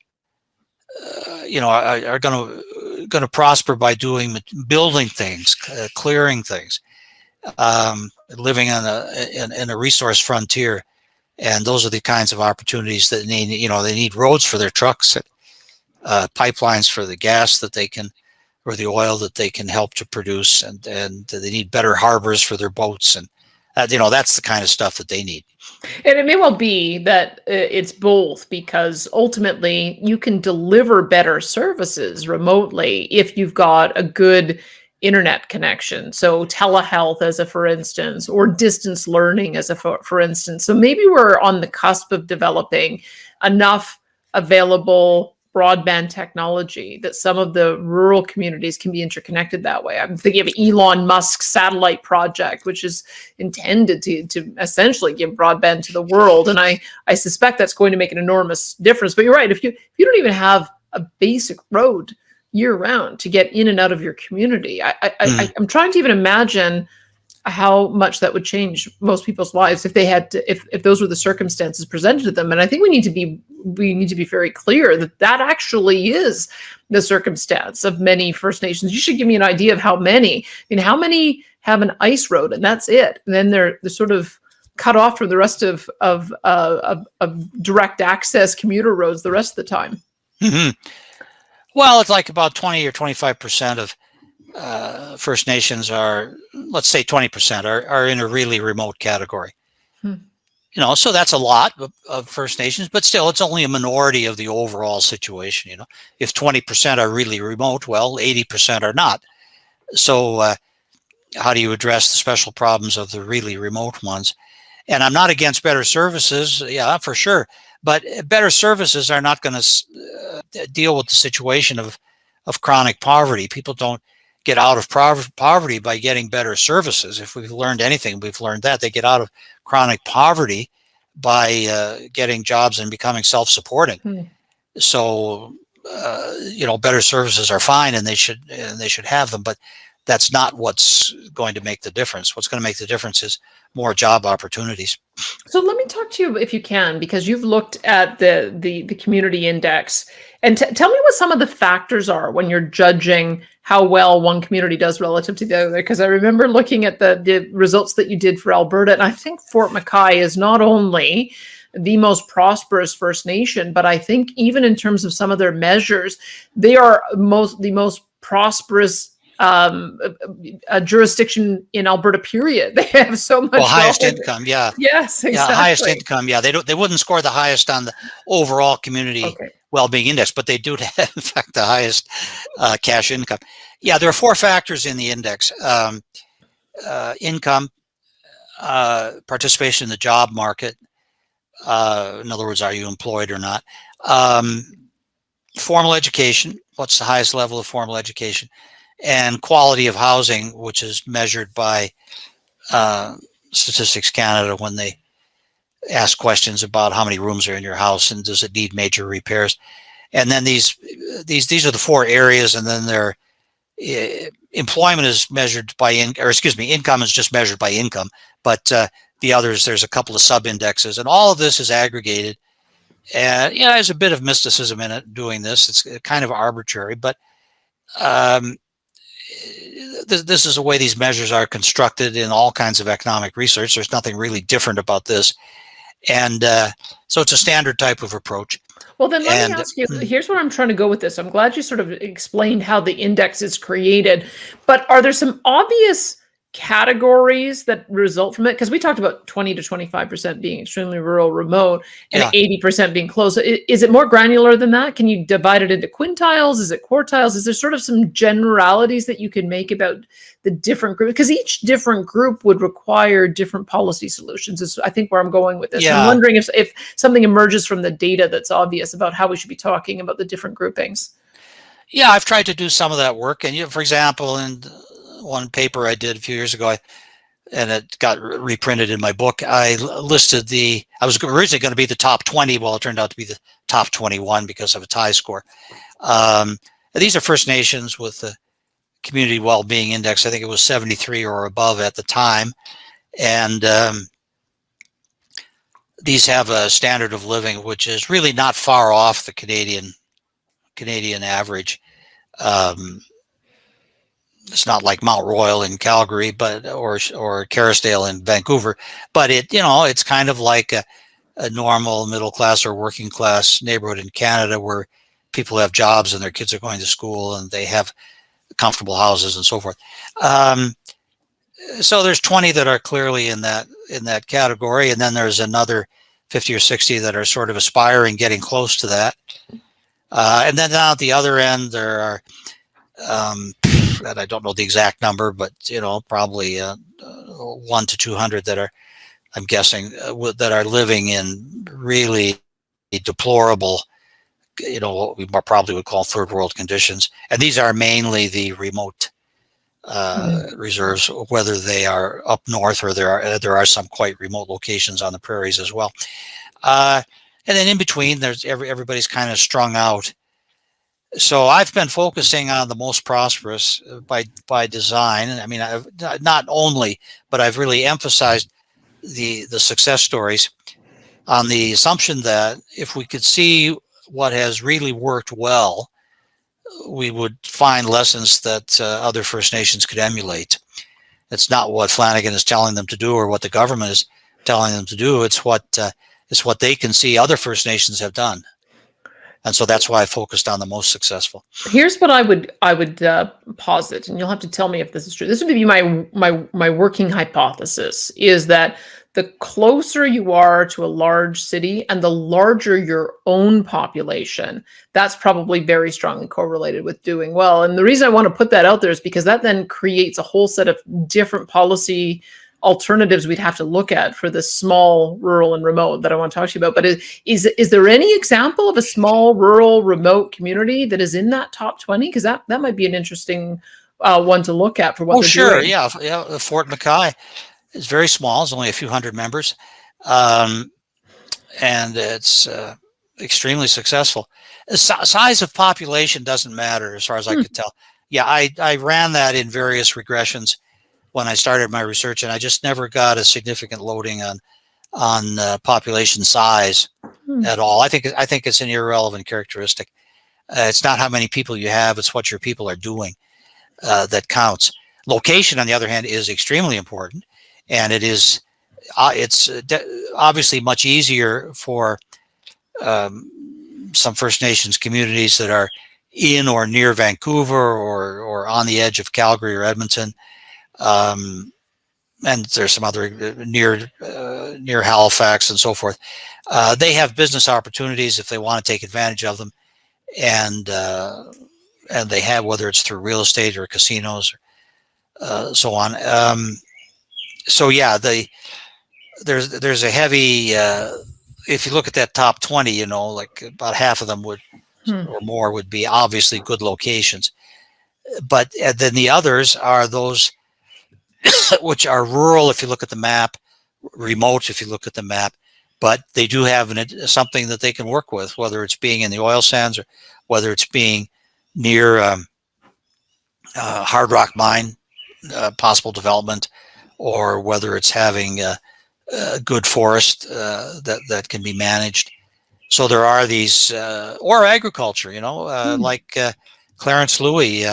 going to prosper by building things, clearing things, living in a resource frontier. And those are the kinds of opportunities that they need roads for their trucks. pipelines for the gas that they can, or the oil that they can help to produce, and they need better harbors for their boats, and that's the kind of stuff that they need. And it may well be that it's both, because ultimately you can deliver better services remotely if you've got a good internet connection. So telehealth as a for instance, or distance learning as a for instance. So maybe we're on the cusp of developing enough available broadband technology that some of the rural communities can be interconnected that way. I'm thinking of Elon Musk's satellite project, which is intended to essentially give broadband to the world. And I suspect that's going to make an enormous difference. But you're right, if you don't even have a basic road year round to get in and out of your community, I'm trying to even imagine how much that would change most people's lives if they had to, if those were the circumstances presented to them. And I think we need to be very clear that that actually is the circumstance of many First Nations. You should give me an idea of how many. How many have an ice road and that's it, and then they're sort of cut off from the rest of direct access commuter roads the rest of the time. Mm-hmm. Well, it's like about 20 or 25% of First Nations are, let's say 20% are in a really remote category. So that's a lot of First Nations, but still it's only a minority of the overall situation. If 20% are really remote, well, 80% are not. So how do you address the special problems of the really remote ones? And I'm not against better services, yeah, for sure, but better services are not going to deal with the situation of chronic poverty. People don't get out of poverty by getting better services. If we've learned anything, we've learned that they get out of chronic poverty by getting jobs and becoming self-supporting. So, better services are fine, and they should have them, but that's not what's going to make the difference. What's going to make the difference is more job opportunities. So let me talk to you, if you can, because you've looked at the community index, and tell me what some of the factors are when you're judging how well one community does relative to the other. Because I remember looking at the results that you did for Alberta, and I think Fort McKay is not only the most prosperous First Nation, but I think even in terms of some of their measures, they are the most prosperous a jurisdiction in Alberta, period. They have so much highest income, yeah. Yes, exactly. Yeah, highest income, yeah. They wouldn't score the highest on the overall community well-being index, but they do have, in fact, the highest cash income. Yeah, there are 4 factors in the index: income, participation in the job market. In other words, are you employed or not? Formal education. What's the highest level of formal education? And quality of housing, which is measured by Statistics Canada when they ask questions about how many rooms are in your house and does it need major repairs. And then these are the 4 areas, and then their employment is measured by income is just measured by income, but the others, there's a couple of sub-indexes, and all of this is aggregated. And there's a bit of mysticism in it doing this. It's kind of arbitrary, but this is the way these measures are constructed in all kinds of economic research. There's nothing really different about this. And so it's a standard type of approach. Well, then let me ask you, here's where I'm trying to go with this. I'm glad you sort of explained how the index is created, but are there some obvious categories that result from it? Because we talked about 20 to 25% being extremely rural, remote, and 80% being close. Is it more granular than that? Can you divide it into quintiles? Is it quartiles? Is there sort of some generalities that you can make about the different groups? Because each different group would require different policy solutions, is I think where I'm going with this. I'm wondering if something emerges from the data that's obvious about how we should be talking about the different groupings. Yeah, I've tried to do some of that work. And for example, in one paper I did a few years ago, and it got reprinted in my book, I listed I was originally going to be the top 20. Well, it turned out to be the top 21 because of a tie score. These are First Nations with the Community Wellbeing Index. I think it was 73 or above at the time. And these have a standard of living which is really not far off the Canadian average. It's not like Mount Royal in Calgary, or Kerrisdale in Vancouver, but it's kind of like a normal middle class or working class neighborhood in Canada, where people have jobs and their kids are going to school and they have comfortable houses and so forth. So there's 20 that are clearly in that category, and then there's another 50 or 60 that are sort of aspiring, getting close to that. And then down at the other end, there are, and I don't know the exact number, but probably 1 to 200 that are, I'm guessing, that are living in really deplorable, what we probably would call third world conditions. And these are mainly the remote reserves, whether they are up north or there are some quite remote locations on the prairies as well. And then in between, there's everybody's kind of strung out. So I've been focusing on the most prosperous by design. I mean, not only, but I've really emphasized the success stories on the assumption that if we could see what has really worked well, we would find lessons that other First Nations could emulate. It's not what Flanagan is telling them to do or what the government is telling them to do. It's what they can see other First Nations have done. And so that's why I focused on the most successful. Here's what I would posit, and you'll have to tell me if this is true. This would be my working hypothesis, is that the closer you are to a large city and the larger your own population, that's probably very strongly correlated with doing well. And the reason I want to put that out there is because that then creates a whole set of different policy alternatives we'd have to look at for the small, rural, and remote that I want to talk to you about. But is there any example of a small, rural, remote community that is in that top 20? Because that might be an interesting one to look at for what they're doing. Yeah. Fort McKay is very small. It's only a few hundred members. And it's extremely successful. The size of population doesn't matter as far as I could tell. Yeah, I ran that in various regressions when I started my research, and I just never got a significant loading on population size at all. I think it's an irrelevant characteristic. It's not how many people you have; it's what your people are doing that counts. Location, on the other hand, is extremely important, and it's obviously much easier for some First Nations communities that are in or near Vancouver or on the edge of Calgary or Edmonton. And there's some other near Halifax and so forth. They have business opportunities if they want to take advantage of them, and they have, whether it's through real estate or casinos or so on. So yeah, there's a heavy. If you look at that top 20, like about half of them would or more would be obviously good locations, but then the others are those which are rural if you look at the map, remote if you look at the map, but they do have something that they can work with, whether it's being in the oil sands or whether it's being near hard rock mine possible development, or whether it's having a good forest that can be managed. So there are these, or agriculture, like Clarence Louis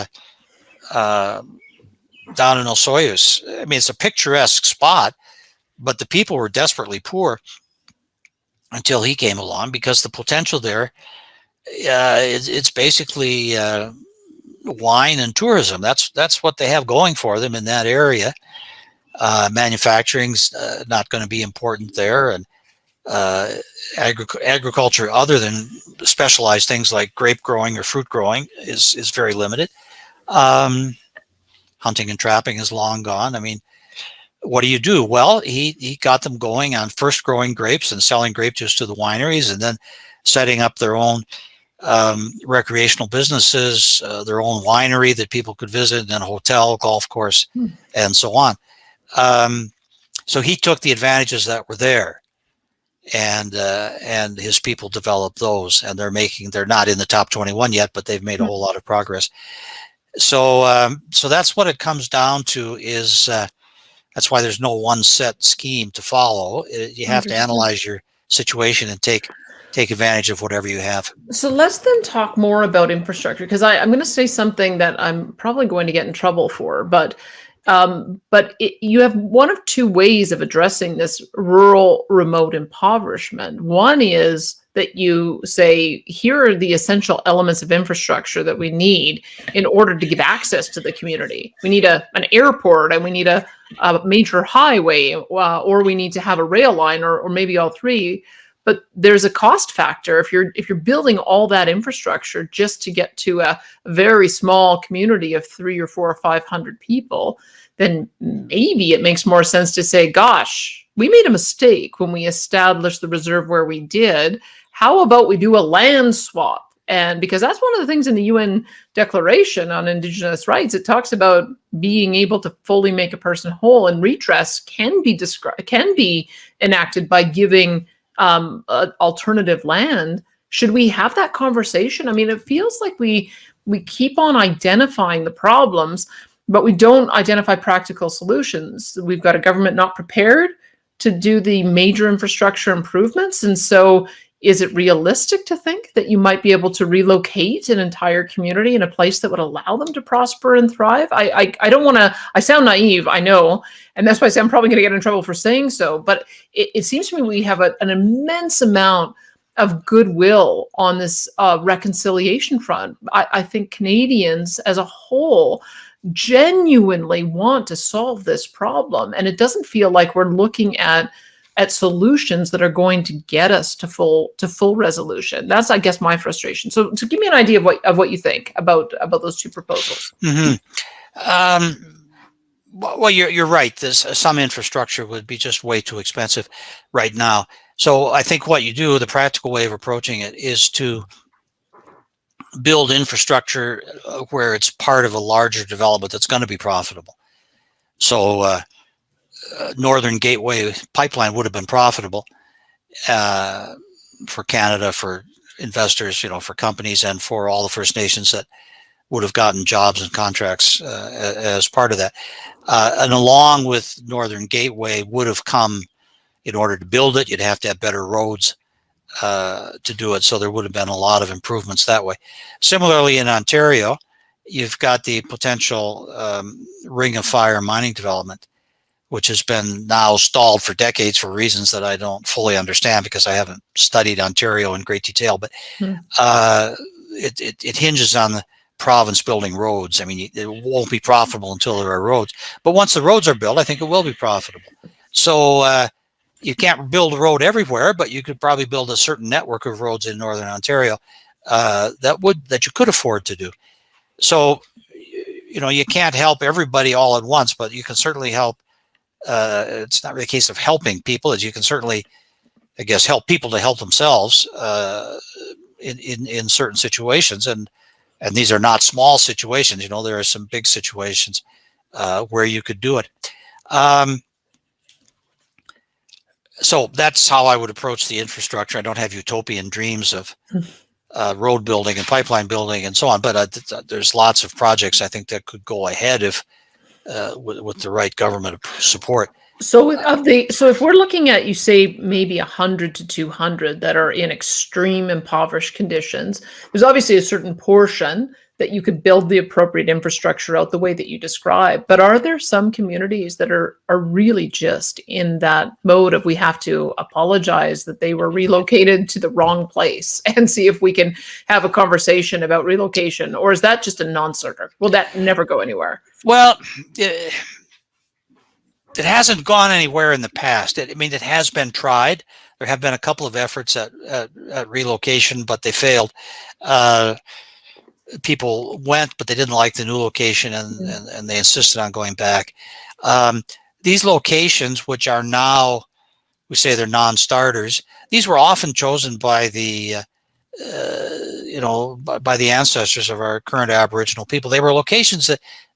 down in Ownsource. I mean, it's a picturesque spot, but the people were desperately poor until he came along, because the potential there, it's basically wine and tourism. That's what they have going for them in that area. Manufacturing's not going to be important there, and agriculture other than specialized things like grape growing or fruit growing is very limited. Hunting and trapping is long gone. I mean, what do you do? Well, he got them going on first growing grapes and selling grape juice to the wineries, and then setting up their own recreational businesses, their own winery that people could visit, and then a hotel, golf course, and so on. So he took the advantages that were there, and his people developed those, and they're not in the top 21 yet, but they've made a whole lot of progress. So that's what it comes down to, is that's why there's no one set scheme to follow. You have to analyze your situation and take advantage of whatever you have. So let's then talk more about infrastructure, because I'm going to say something that I'm probably going to get in trouble for, but But you have one of two ways of addressing this rural remote impoverishment. One is that you say, here are the essential elements of infrastructure that we need in order to give access to the community. We need an airport, and we need a major highway, or we need to have a rail line, or maybe all three. But there's a cost factor. If you're building all that infrastructure just to get to a very small community of 300 or 400 or 500 people, then maybe it makes more sense to say, gosh, we made a mistake when we established the reserve where we did. How about we do a land swap? And because that's one of the things in the UN Declaration on Indigenous Rights, it talks about being able to fully make a person whole, and redress can be enacted by giving alternative land. Should we have that conversation? I mean, it feels like we keep on identifying the problems, but we don't identify practical solutions. We've got a government not prepared to do the major infrastructure improvements. And so is it realistic to think that you might be able to relocate an entire community in a place that would allow them to prosper and thrive? I don't want to, I sound naive, I know, and that's why I say I'm probably going to get in trouble for saying so, but it seems to me we have an immense amount of goodwill on this reconciliation front. I think Canadians as a whole genuinely want to solve this problem, and it doesn't feel like we're looking at solutions that are going to get us to full resolution. That's, I guess, my frustration. So give me an idea of what you think about those two proposals. Mm-hmm. Well, you're right. Some infrastructure would be just way too expensive right now. So I think what you do, the practical way of approaching it, is to build infrastructure where it's part of a larger development that's going to be profitable. So Northern Gateway pipeline would have been profitable for Canada, for investors, for companies, and for all the First Nations that would have gotten jobs and contracts as part of that. And along with Northern Gateway would have come, in order to build it, you'd have to have better roads to do it. So there would have been a lot of improvements that way. Similarly, in Ontario, you've got the potential Ring of Fire mining development, which has been now stalled for decades for reasons that I don't fully understand because I haven't studied Ontario in great detail. But it hinges on the province building roads. I mean, it won't be profitable until there are roads. But once the roads are built, I think it will be profitable. So you can't build a road everywhere, but you could probably build a certain network of roads in Northern Ontario that you could afford to do. So, you can't help everybody all at once, but you can certainly help. It's not really a case of helping people, as you can certainly, I guess, help people to help themselves in certain situations. And these are not small situations. There are some big situations where you could do it. So that's how I would approach the infrastructure. I don't have utopian dreams of road building and pipeline building and so on, but there's lots of projects I think that could go ahead if with the right government support. So if we're looking at, you say, maybe 100 to 200 that are in extreme impoverished conditions, there's obviously a certain portion that you could build the appropriate infrastructure out the way that you describe. But are there some communities that are really just in that mode of, we have to apologize that they were relocated to the wrong place and see if we can have a conversation about relocation? Or is that just a non-starter? Will that never go anywhere? Well, it hasn't gone anywhere in the past. It has been tried. There have been a couple of efforts at relocation, but they failed. People went, but they didn't like the new location, and they insisted on going back. These locations, which are now, we say they're non-starters, these were often chosen by the by the ancestors of our current Aboriginal people. They were locations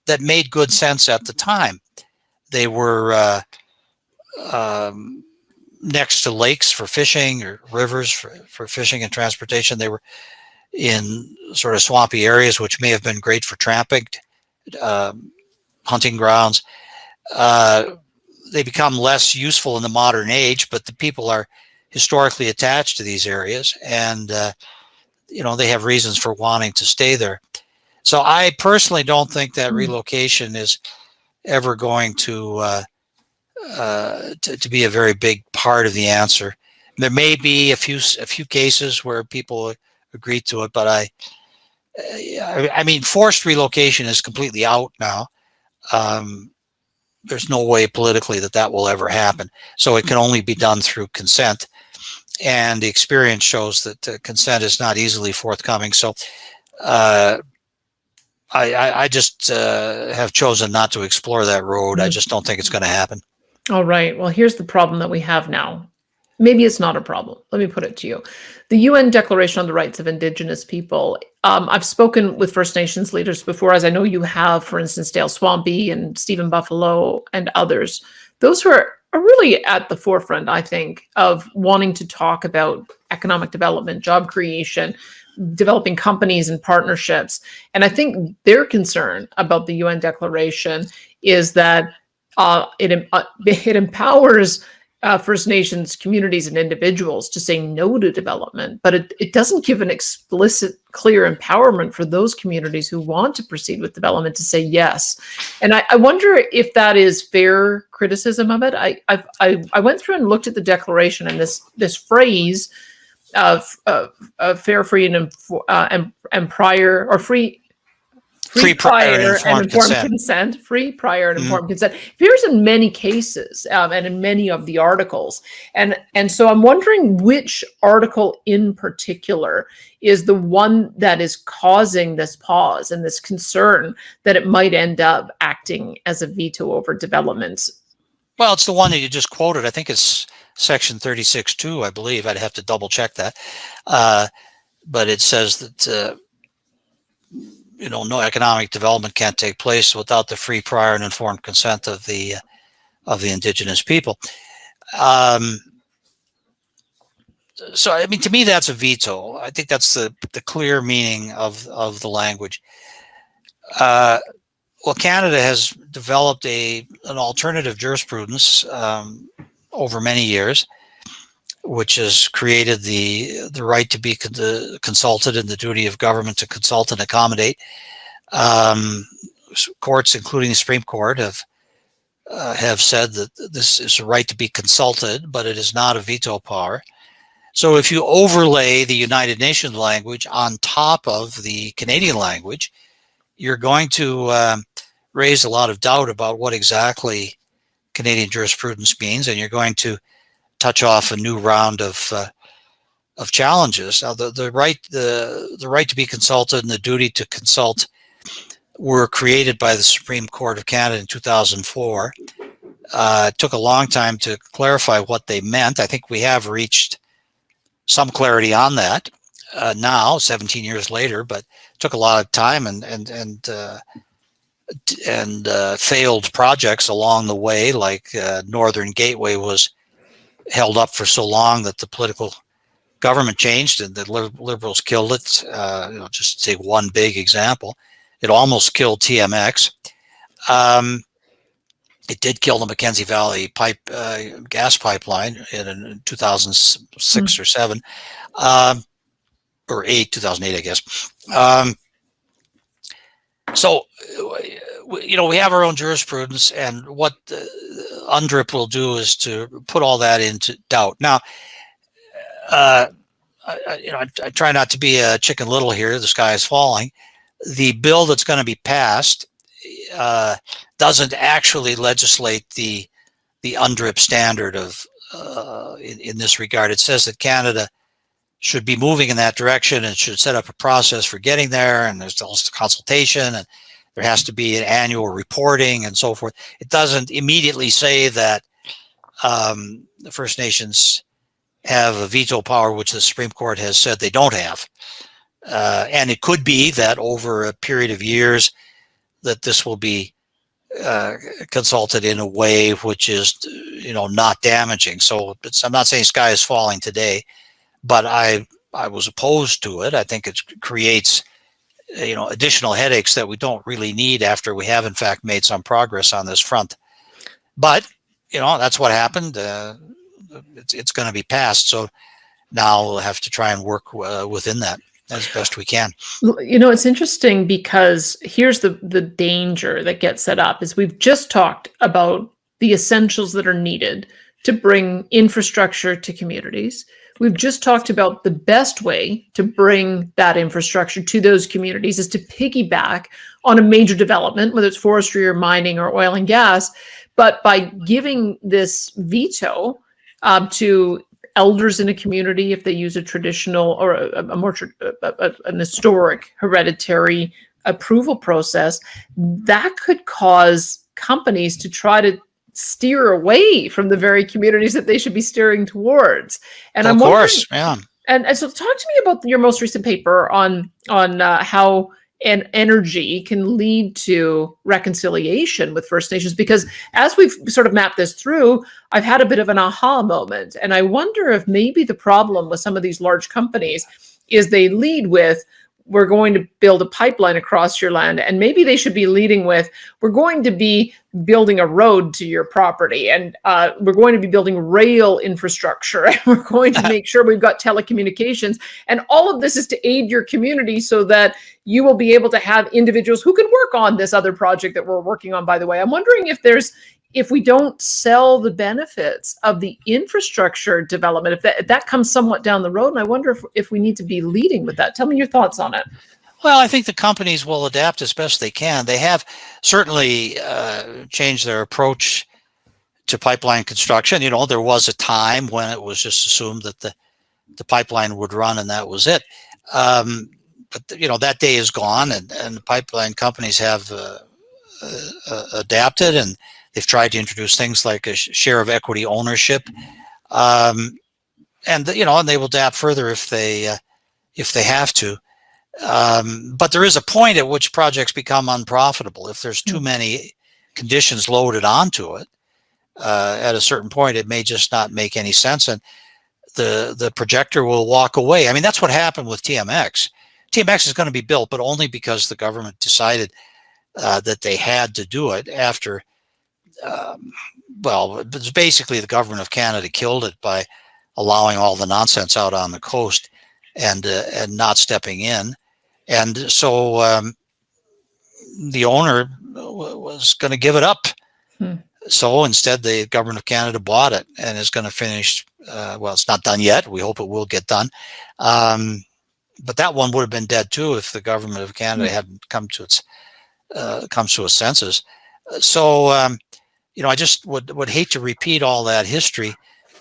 that made good sense at the time. They were next to lakes for fishing, or rivers for fishing and transportation. They were in sort of swampy areas, which may have been great for trapping, hunting grounds. They become less useful in the modern age, but the people are historically attached to these areas, and they have reasons for wanting to stay there. So I personally don't think that relocation is ever going to be a very big part of the answer. There may be a few cases where people agree to it, but I mean, forced relocation is completely out now. There's no way politically that will ever happen. So it can only be done through consent. And the experience shows that consent is not easily forthcoming. So I just have chosen not to explore that road. I just don't think it's going to happen. All right. Well, here's the problem that we have now. Maybe it's not a problem. Let me put it to you. The UN Declaration on the Rights of Indigenous People. I've spoken with First Nations leaders before, as I know you have, for instance, Dale Swampy and Stephen Buffalo and others. Those who are really at the forefront, I think, of wanting to talk about economic development, job creation, developing companies and partnerships. And I think their concern about the UN Declaration is that it empowers First Nations communities and individuals to say no to development, but it doesn't give an explicit, clear empowerment for those communities who want to proceed with development to say yes. And I wonder if that is fair criticism of it. I went through and looked at the declaration, and this phrase of fair, free, and prior, or free, prior, and informed consent. Free, prior, and informed consent appears in many cases and in many of the articles. And so I'm wondering which article in particular is the one that is causing this pause and this concern that it might end up acting as a veto over development. Well, it's the one that you just quoted. I think it's Section 36.2, I believe. I'd have to double check that. But it says that no economic development can't take place without the free, prior, and informed consent of the Indigenous people. So, I mean, to me, that's a veto. I think that's the clear meaning of the language. Well, Canada has developed an alternative jurisprudence over many years, which has created the right to be consulted and the duty of government to consult and accommodate. Courts, including the Supreme Court, have said that this is a right to be consulted, but it is not a veto power. So if you overlay the United Nations language on top of the Canadian language, you're going to raise a lot of doubt about what exactly Canadian jurisprudence means, and you're going to touch off a new round of challenges. Now, the right to be consulted and the duty to consult were created by the Supreme Court of Canada in 2004. It took a long time to clarify what they meant. I think we have reached some clarity on that now, 17 years later, but it took a lot of time and failed projects along the way, like Northern Gateway was held up for so long that the political government changed and the Liberals killed it. Just to take one big example, it almost killed TMX. It did kill the Mackenzie Valley gas pipeline in 2006 or 7, or 2008, I guess. So, we have our own jurisprudence, and what the UNDRIP will do is to put all that into doubt. Now, I try not to be a Chicken Little here. The sky is falling. The bill that's going to be passed doesn't actually legislate the UNDRIP standard of in this regard. It says that Canada should be moving in that direction and should set up a process for getting there, and there's also consultation, and there has to be an annual reporting and so forth. It doesn't immediately say that the First Nations have a veto power, which the Supreme Court has said they don't have. And it could be that over a period of years that this will be consulted in a way which is, not damaging. So I'm not saying sky is falling today, but I was opposed to it. I think it creates, additional headaches that we don't really need after we have in fact made some progress on this front. But, that's what happened. It's going to be passed. So now we'll have to try and work within that. as best we can. You know, it's interesting because here's the danger that gets set up is we've just talked about the essentials that are needed to bring infrastructure to communities. We've just talked about the best way to bring that infrastructure to those communities is to piggyback on a major development, whether it's forestry or mining or oil and gas. But by giving this veto to elders in a community, if they use a traditional or an historic hereditary approval process, that could cause companies to try to steer away from the very communities that they should be steering towards. And of course, yeah. And so, talk to me about your most recent paper on how energy can lead to reconciliation with First Nations. Because as we've sort of mapped this through, I've had a bit of an aha moment, and I wonder if maybe the problem with some of these large companies is they lead with, we're going to build a pipeline across your land. And maybe they should be leading with, we're going to be building a road to your property, and we're going to be building rail infrastructure, and we're going to make sure we've got telecommunications. And all of this is to aid your community so that you will be able to have individuals who can work on this other project that we're working on, by the way. I'm wondering if we don't sell the benefits of the infrastructure development, if that comes somewhat down the road, and I wonder if we need to be leading with that. Tell me your thoughts on it. Well, I think the companies will adapt as best they can. They have certainly changed their approach to pipeline construction. You know, there was a time when it was just assumed that the pipeline would run and that was it. But, you know, that day is gone, and the pipeline companies have adapted, and they've tried to introduce things like a share of equity ownership. And, you know, and they will adapt further if they have to. But there is a point at which projects become unprofitable. If there's too many conditions loaded onto it, at a certain point, it may just not make any sense, and the projector will walk away. I mean, that's what happened with TMX. TMX is going to be built, but only because the government decided that they had to do it after, well, it's basically the government of Canada killed it by allowing all the nonsense out on the coast and not stepping in. And so the owner was going to give it up. So instead, the government of Canada bought it and is going to finish. Well, it's not done yet. We hope it will get done. But that one would have been dead too if the government of Canada hadn't come to its senses. So you know, I just would hate to repeat all that history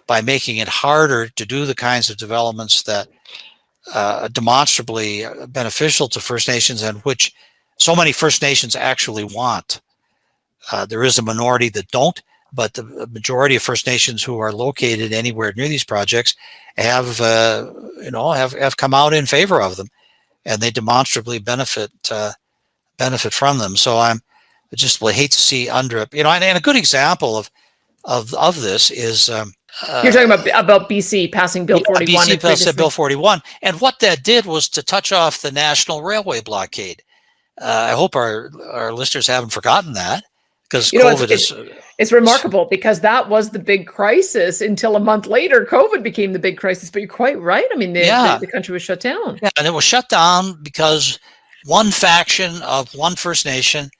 by making it harder to do the kinds of developments that demonstrably beneficial to First Nations and which so many First Nations actually want. There is a minority that don't, but the majority of First Nations who are located anywhere near these projects have come out in favor of them, and they demonstrably benefit from them. So I just would hate to see UNDRIP, you know, and a good example of this is you're talking about BC passing Bill 41. BC passed Bill 41, and what that did was to touch off the national railway blockade. I hope our listeners haven't forgotten that, because it's remarkable, because that was the big crisis until a month later. COVID became the big crisis. But you're quite right. I mean, the country was shut down. Yeah, and it was shut down because one faction of one First Nation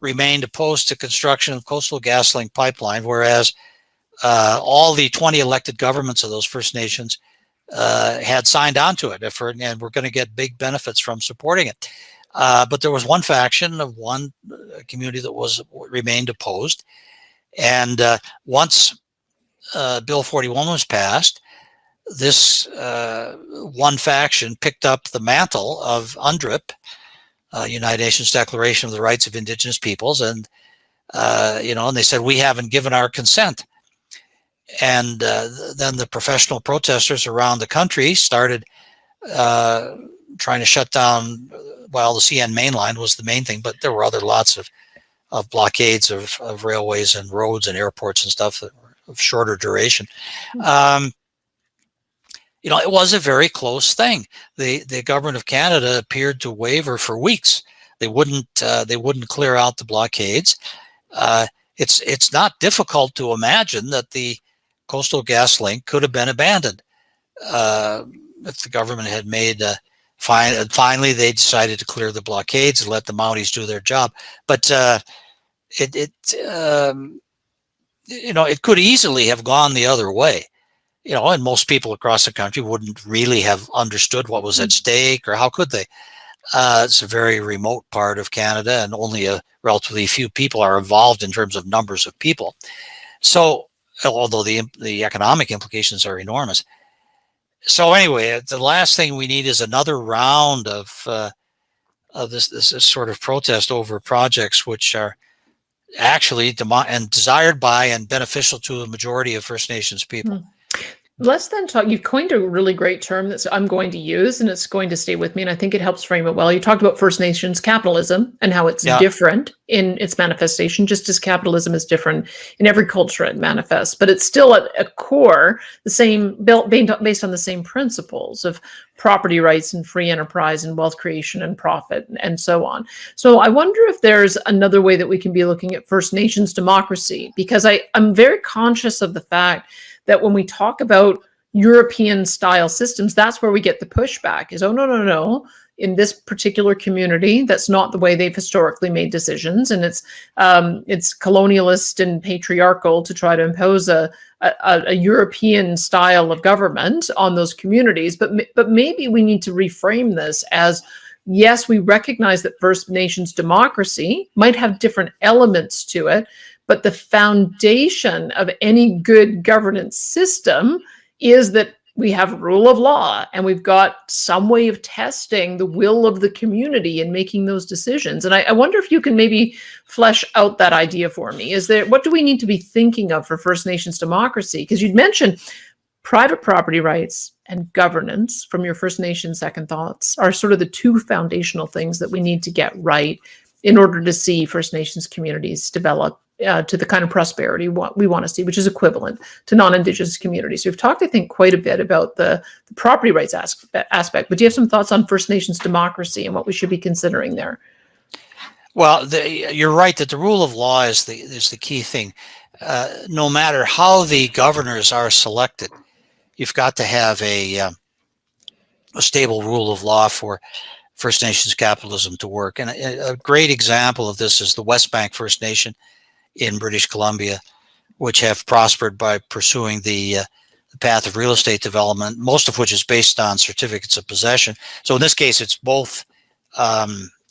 remained opposed to construction of Coastal GasLink pipeline, whereas all the 20 elected governments of those First Nations had signed on to it and were going to get big benefits from supporting it. But there was one faction of one community that remained opposed. And once Bill 41 was passed, this one faction picked up the mantle of UNDRIP, United Nations Declaration of the Rights of Indigenous Peoples, and and they said, we haven't given our consent. And then the professional protesters around the country started trying to shut down. Well, the CN main line was the main thing, but there were other lots of blockades of railways and roads and airports and stuff that were of shorter duration. It was a very close thing. The government of Canada appeared to waver for weeks. They wouldn't clear out the blockades. It's not difficult to imagine that the Coastal GasLink could have been abandoned if the government had made Finally, they decided to clear the blockades and let the Mounties do their job. But it it could easily have gone the other way. And most people across the country wouldn't really have understood what was at stake, or how could they? It's a very remote part of Canada, and only a relatively few people are involved in terms of numbers of people. So, although the economic implications are enormous. So anyway, the last thing we need is another round of this sort of protest over projects which are actually desired by and beneficial to a majority of First Nations people. Let's then talk. You've coined a really great term that I'm going to use, and it's going to stay with me, and I think it helps frame it well. You talked about First Nations capitalism and how it's different in its manifestation, just as capitalism is different in every culture it manifests, but it's still at a core the same, based on the same principles of property rights and free enterprise and wealth creation and profit and so on. So I wonder if there's another way that we can be looking at First Nations democracy, because I'm very conscious of the fact that when we talk about European style systems, that's where we get the pushback is, oh, no. In this particular community, that's not the way they've historically made decisions. And it's colonialist and patriarchal to try to impose a European style of government on those communities. But maybe we need to reframe this as, yes, we recognize that First Nations democracy might have different elements to it, but the foundation of any good governance system is that we have rule of law, and we've got some way of testing the will of the community and making those decisions. And I wonder if you can maybe flesh out that idea for me. What do we need to be thinking of for First Nations democracy? Because you'd mentioned private property rights and governance from your First Nations Second Thoughts are sort of the two foundational things that we need to get right in order to see First Nations communities develop to the kind of prosperity we want to see, which is equivalent to non-Indigenous communities. So we've talked, I think, quite a bit about the property rights aspect, but do you have some thoughts on First Nations democracy and what we should be considering there? Well, you're right that the rule of law is the key thing. No matter how the governors are selected, you've got to have a stable rule of law for First Nations capitalism to work. And a great example of this is the West Bank First Nation in British Columbia, which have prospered by pursuing the path of real estate development, most of which is based on certificates of possession. So in this case, it's both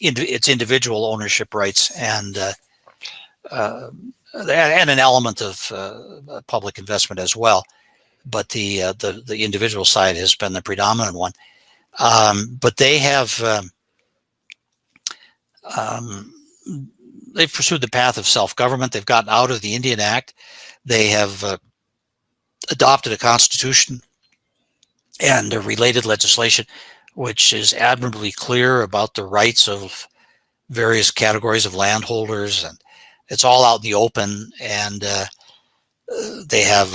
it's individual ownership rights and an element of public investment as well. But the individual side has been the predominant one. But they have they've pursued the path of self-government. They've gotten out of the Indian Act. They have adopted a constitution and a related legislation, which is admirably clear about the rights of various categories of landholders, and it's all out in the open. And they have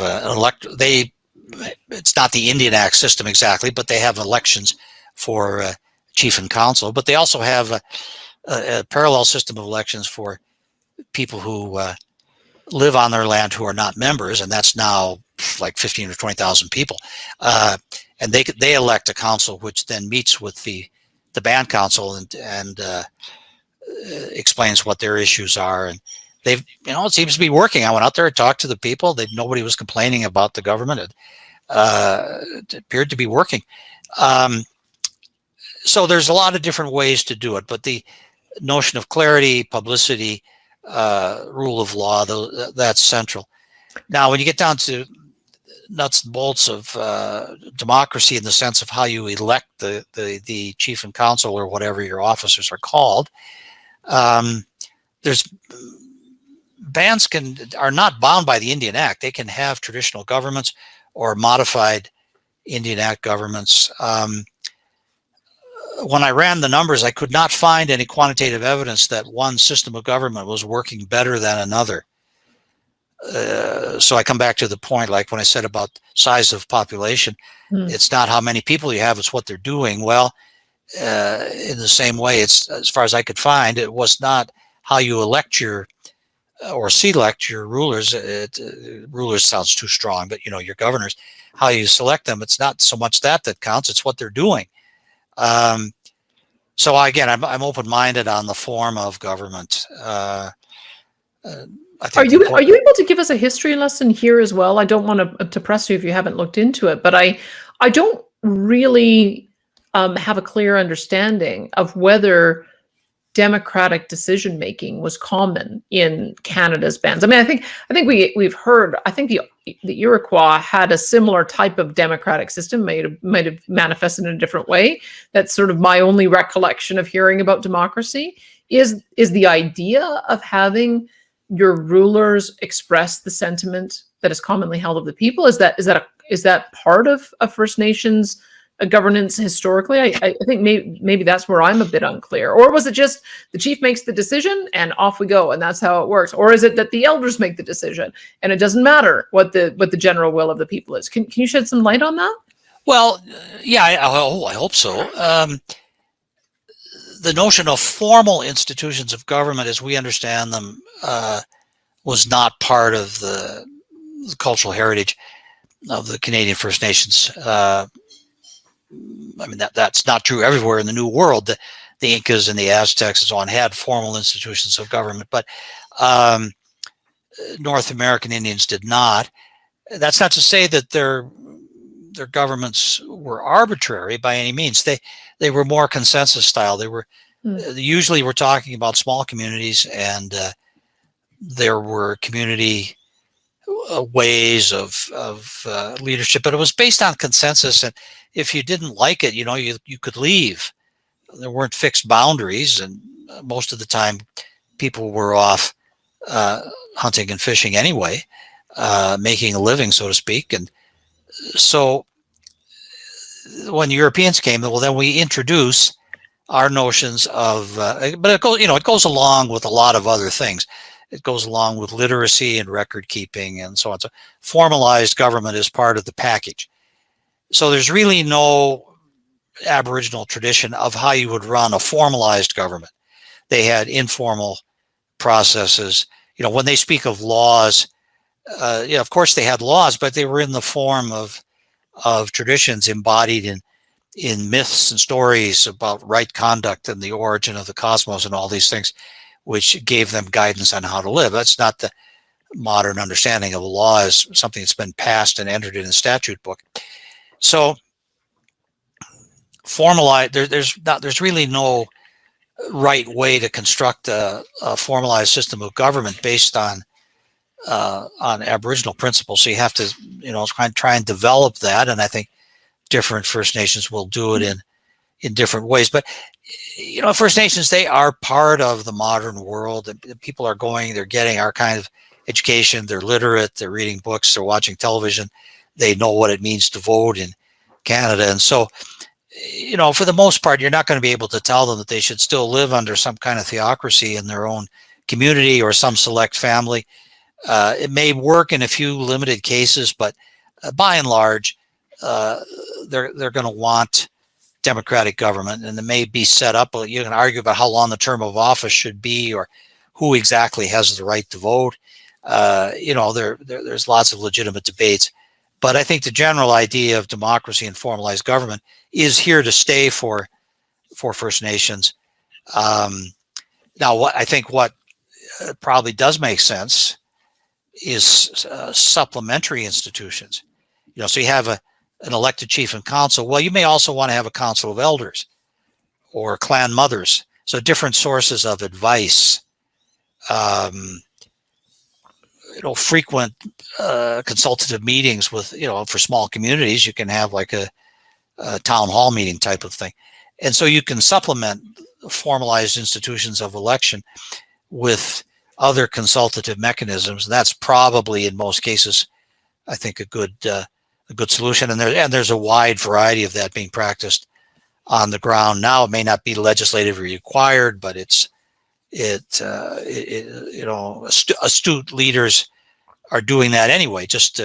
it's not the Indian Act system exactly, but they have elections for chief and council. But they also have a parallel system of elections for people who live on their land who are not members, and that's now like 15 or 20,000 people. And they elect a council, which then meets with the band council and explains what their issues are. And they've, it seems to be working. I went out there and talked to the people. Nobody was complaining about the government. It appeared to be working. So there's a lot of different ways to do it, but the notion of clarity, publicity, rule of law, that's central. Now, when you get down to nuts and bolts of democracy in the sense of how you elect the chief and council or whatever your officers are called, there's bands are not bound by the Indian Act. They can have traditional governments or modified Indian Act governments. When I ran the numbers, I could not find any quantitative evidence that one system of government was working better than another. So I come back to the point, like when I said about size of population, it's not how many people you have, it's what they're doing. Well, in the same way, it's, as far as I could find, it was not how you elect or select your rulers. Rulers sounds too strong, but your governors, how you select them, it's not so much that counts, it's what they're doing. So again, I'm open-minded on the form of government. I think are you able to give us a history lesson here as well? I don't want to press you if you haven't looked into it, but I don't really have a clear understanding of whether democratic decision making was common in Canada's bands. I mean, I think we've heard. I think the Iroquois had a similar type of democratic system. Might have manifested in a different way. That's sort of my only recollection of hearing about democracy. Is the idea of having your rulers express the sentiment that is commonly held of the people? Is that part of First Nations governance historically? I think maybe that's where I'm a bit unclear. Or was it just the chief makes the decision and off we go, and that's how it works? Or is it that the elders make the decision and it doesn't matter what the general will of the people is? Can you shed some light on that? Well, yeah, I hope so. The notion of formal institutions of government, as we understand them, was not part of the cultural heritage of the Canadian First Nations. I mean, that's not true everywhere in the New World. The Incas and the Aztecs and so on had formal institutions of government, but North American Indians did not. That's not to say that their governments were arbitrary by any means. They were more consensus style. They were usually we're talking about small communities, and there were community ways of leadership, but it was based on consensus. And if you didn't like it, you could leave. There weren't fixed boundaries, and most of the time, people were off hunting and fishing anyway, making a living, so to speak. And so, when Europeans came, well, then we introduce our notions of, but it goes along with a lot of other things. It goes along with literacy and record keeping and so on. So formalized government is part of the package. So there's really no Aboriginal tradition of how you would run a formalized government. They had informal processes. When they speak of laws, of course they had laws, but they were in the form of traditions embodied in myths and stories about right conduct and the origin of the cosmos and all these things, which gave them guidance on how to live. That's not the modern understanding of a law as something that's been passed and entered in a statute book. So formalized, there's really no right way to construct a formalized system of government based on Aboriginal principles. So you have to, try and develop that. And I think different First Nations will do it in different ways. But, First Nations, they are part of the modern world. People are they're getting our kind of education. They're literate. They're reading books. They're watching television. They know what it means to vote in Canada. And so, for the most part, you're not going to be able to tell them that they should still live under some kind of theocracy in their own community or some select family. It may work in a few limited cases, but by and large, they're going to want democratic government, and it may be set up. You can argue about how long the term of office should be or who exactly has the right to vote. There's lots of legitimate debates, but I think the general idea of democracy and formalized government is here to stay for First Nations. Now, what probably does make sense is supplementary institutions. So you have an elected chief and council. Well, you may also want to have a council of elders or clan mothers. So different sources of advice. Frequent consultative meetings with, for small communities, you can have like a town hall meeting type of thing. And so you can supplement formalized institutions of election with other consultative mechanisms. That's probably in most cases, I think, a good solution. And there's a wide variety of that being practiced on the ground now. It may not be legislatively required, but astute leaders are doing that anyway, just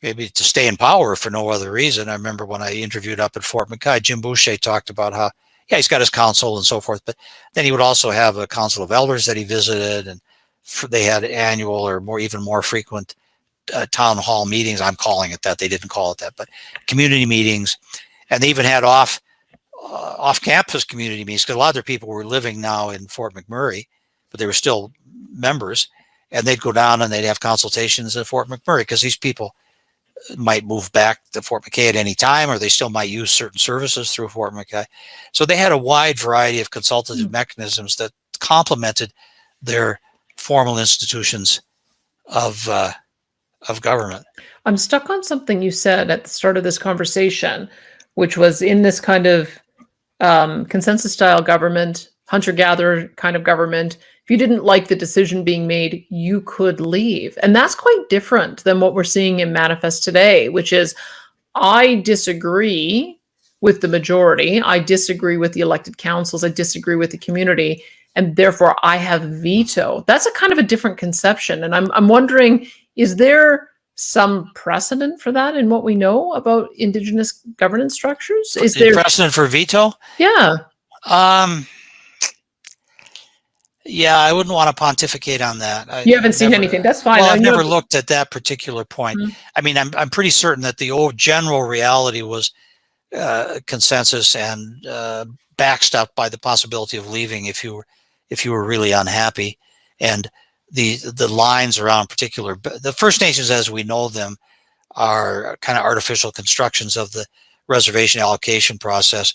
maybe to stay in power for no other reason. I remember when I interviewed up at Fort McKay, Jim Boucher talked about how, he's got his council and so forth, but then he would also have a council of elders that he visited, and they had annual or even more frequent town hall meetings. I'm calling it that. They didn't call it that, but community meetings. And they even had off off-campus community meetings, because a lot of their people were living now in Fort McMurray, but they were still members, and they'd go down and they'd have consultations at Fort McMurray, because these people might move back to Fort McKay at any time, or they still might use certain services through Fort McKay. So they had a wide variety of consultative mechanisms that complemented their formal institutions of government. I'm stuck on something you said at the start of this conversation, which was in this kind of consensus style government, hunter-gatherer kind of government, if you didn't like the decision being made, you could leave. And that's quite different than what we're seeing in Manifest today, which is, I disagree with the majority. I disagree with the elected councils. I disagree with the community. And therefore, I have veto. That's a kind of a different conception. And I'm wondering, is there some precedent for that in what we know about Indigenous governance structures? Is there precedent for veto? Yeah. Yeah, I wouldn't want to pontificate on that. You haven't seen anything. That's fine. Well, I've never looked at that particular point. I mean, I'm pretty certain that the old general reality was consensus and backstopped by the possibility of leaving if you were really unhappy. And the lines around the First Nations as we know them are kind of artificial constructions of the reservation allocation process.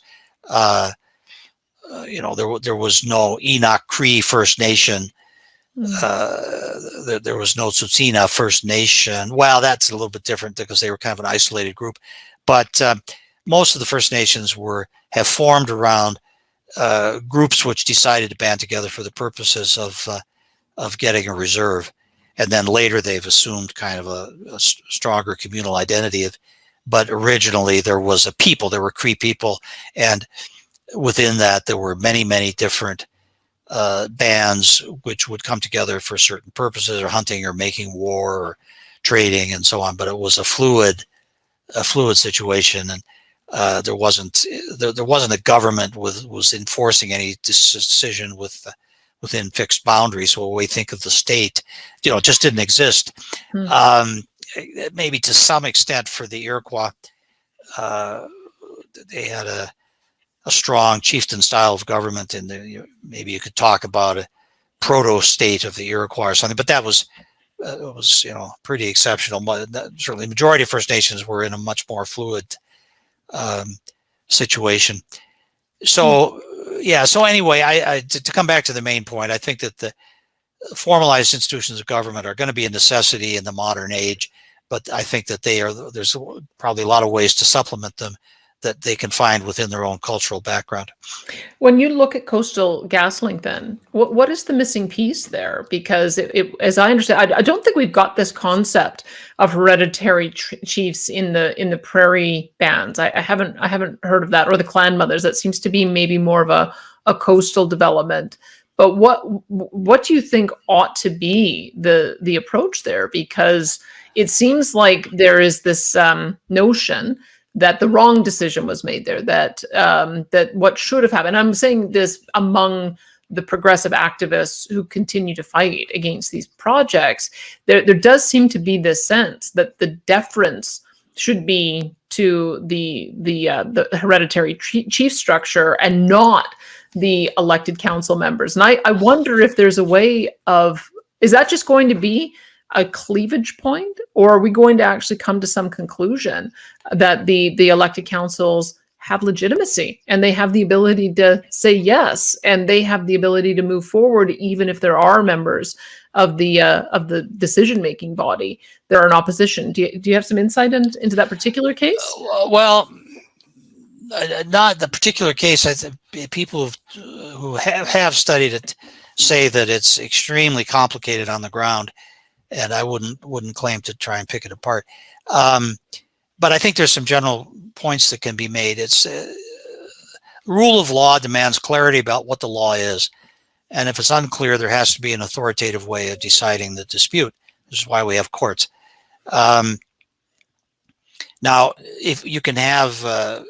There was no Enoch Cree First Nation. There was no Tsutsina First Nation. Well, that's a little bit different because they were kind of an isolated group. But most of the First Nations have formed around groups which decided to band together for the purposes of getting a reserve. And then later they've assumed kind of a stronger communal identity. But originally there was a people, there were Cree people, and within that, there were many, many different bands which would come together for certain purposes, or hunting, or making war, or trading, and so on. But it was a fluid situation, and there wasn't a government was enforcing any decision within fixed boundaries. So when we think of the state, it just didn't exist. Maybe to some extent for the Iroquois, they had a strong chieftain style of government, and maybe you could talk about a proto state of the Iroquois or something, but that was pretty exceptional. Certainly the majority of First Nations were in a much more fluid situation. So anyway, to come back to the main point, I think that the formalized institutions of government are going to be a necessity in the modern age, but I think that there's probably a lot of ways to supplement them that they can find within their own cultural background. When you look at Coastal GasLink, then what is the missing piece there? Because as I understand, I don't think we've got this concept of hereditary chiefs in the prairie bands. I haven't heard of that, or the clan mothers. That seems to be maybe more of a coastal development. But what do you think ought to be the approach there? Because it seems like there is this notion that the wrong decision was made there, that what should have happened. I'm saying this among the progressive activists who continue to fight against these projects. There does seem to be this sense that the deference should be to the hereditary chief structure and not the elected council members. And I wonder if there's a way of, is that just going to be a cleavage point, or are we going to actually come to some conclusion that the elected councils have legitimacy and they have the ability to say yes, and they have the ability to move forward even if there are members of the decision-making body that are in opposition? Do you have some insight into that particular case? Well, not the particular case. I think people who have studied it say that it's extremely complicated on the ground, and I wouldn't claim to try and pick it apart. But I think there's some general points that can be made. It's rule of law demands clarity about what the law is, and if it's unclear, there has to be an authoritative way of deciding the dispute. This is why we have courts. Now, if you can have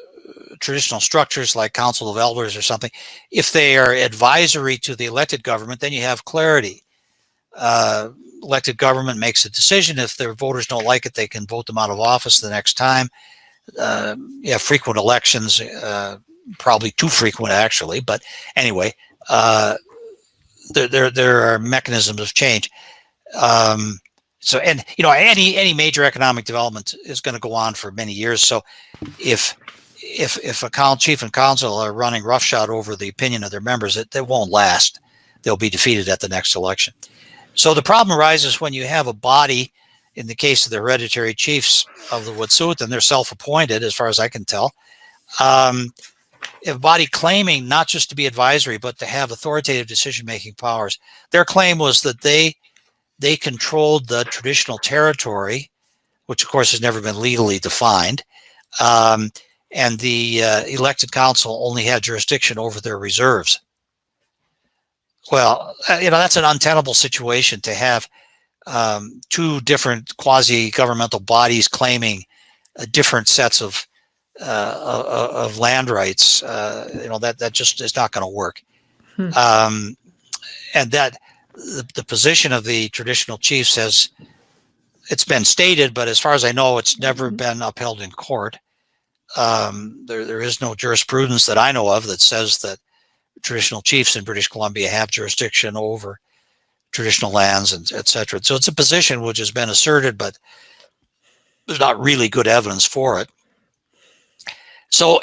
traditional structures like Council of Elders or something, if they are advisory to the elected government, then you have clarity. Elected government makes a decision. If their voters don't like it, they can vote them out of office the next time. You have frequent elections, probably too frequent actually, but anyway, there are mechanisms of change. So, and any major economic development is going to go on for many years. So if a chief and council are running roughshod over the opinion of their members, it won't last. They'll be defeated at the next election. So the problem arises when you have a body, in the case of the hereditary chiefs of the Wet'suwet'en, and they're self-appointed as far as I can tell, a body claiming not just to be advisory, but to have authoritative decision-making powers. Their claim was that they controlled the traditional territory, which of course has never been legally defined, and the elected council only had jurisdiction over their reserves. Well, that's an untenable situation to have two different quasi-governmental bodies claiming different sets of land rights. That just is not going to work. And that the position of the traditional chiefs it's been stated, but as far as I know, it's never been upheld in court. There is no jurisprudence that I know of that says that traditional chiefs in British Columbia have jurisdiction over traditional lands, and et cetera. So it's a position which has been asserted, but there's not really good evidence for it. So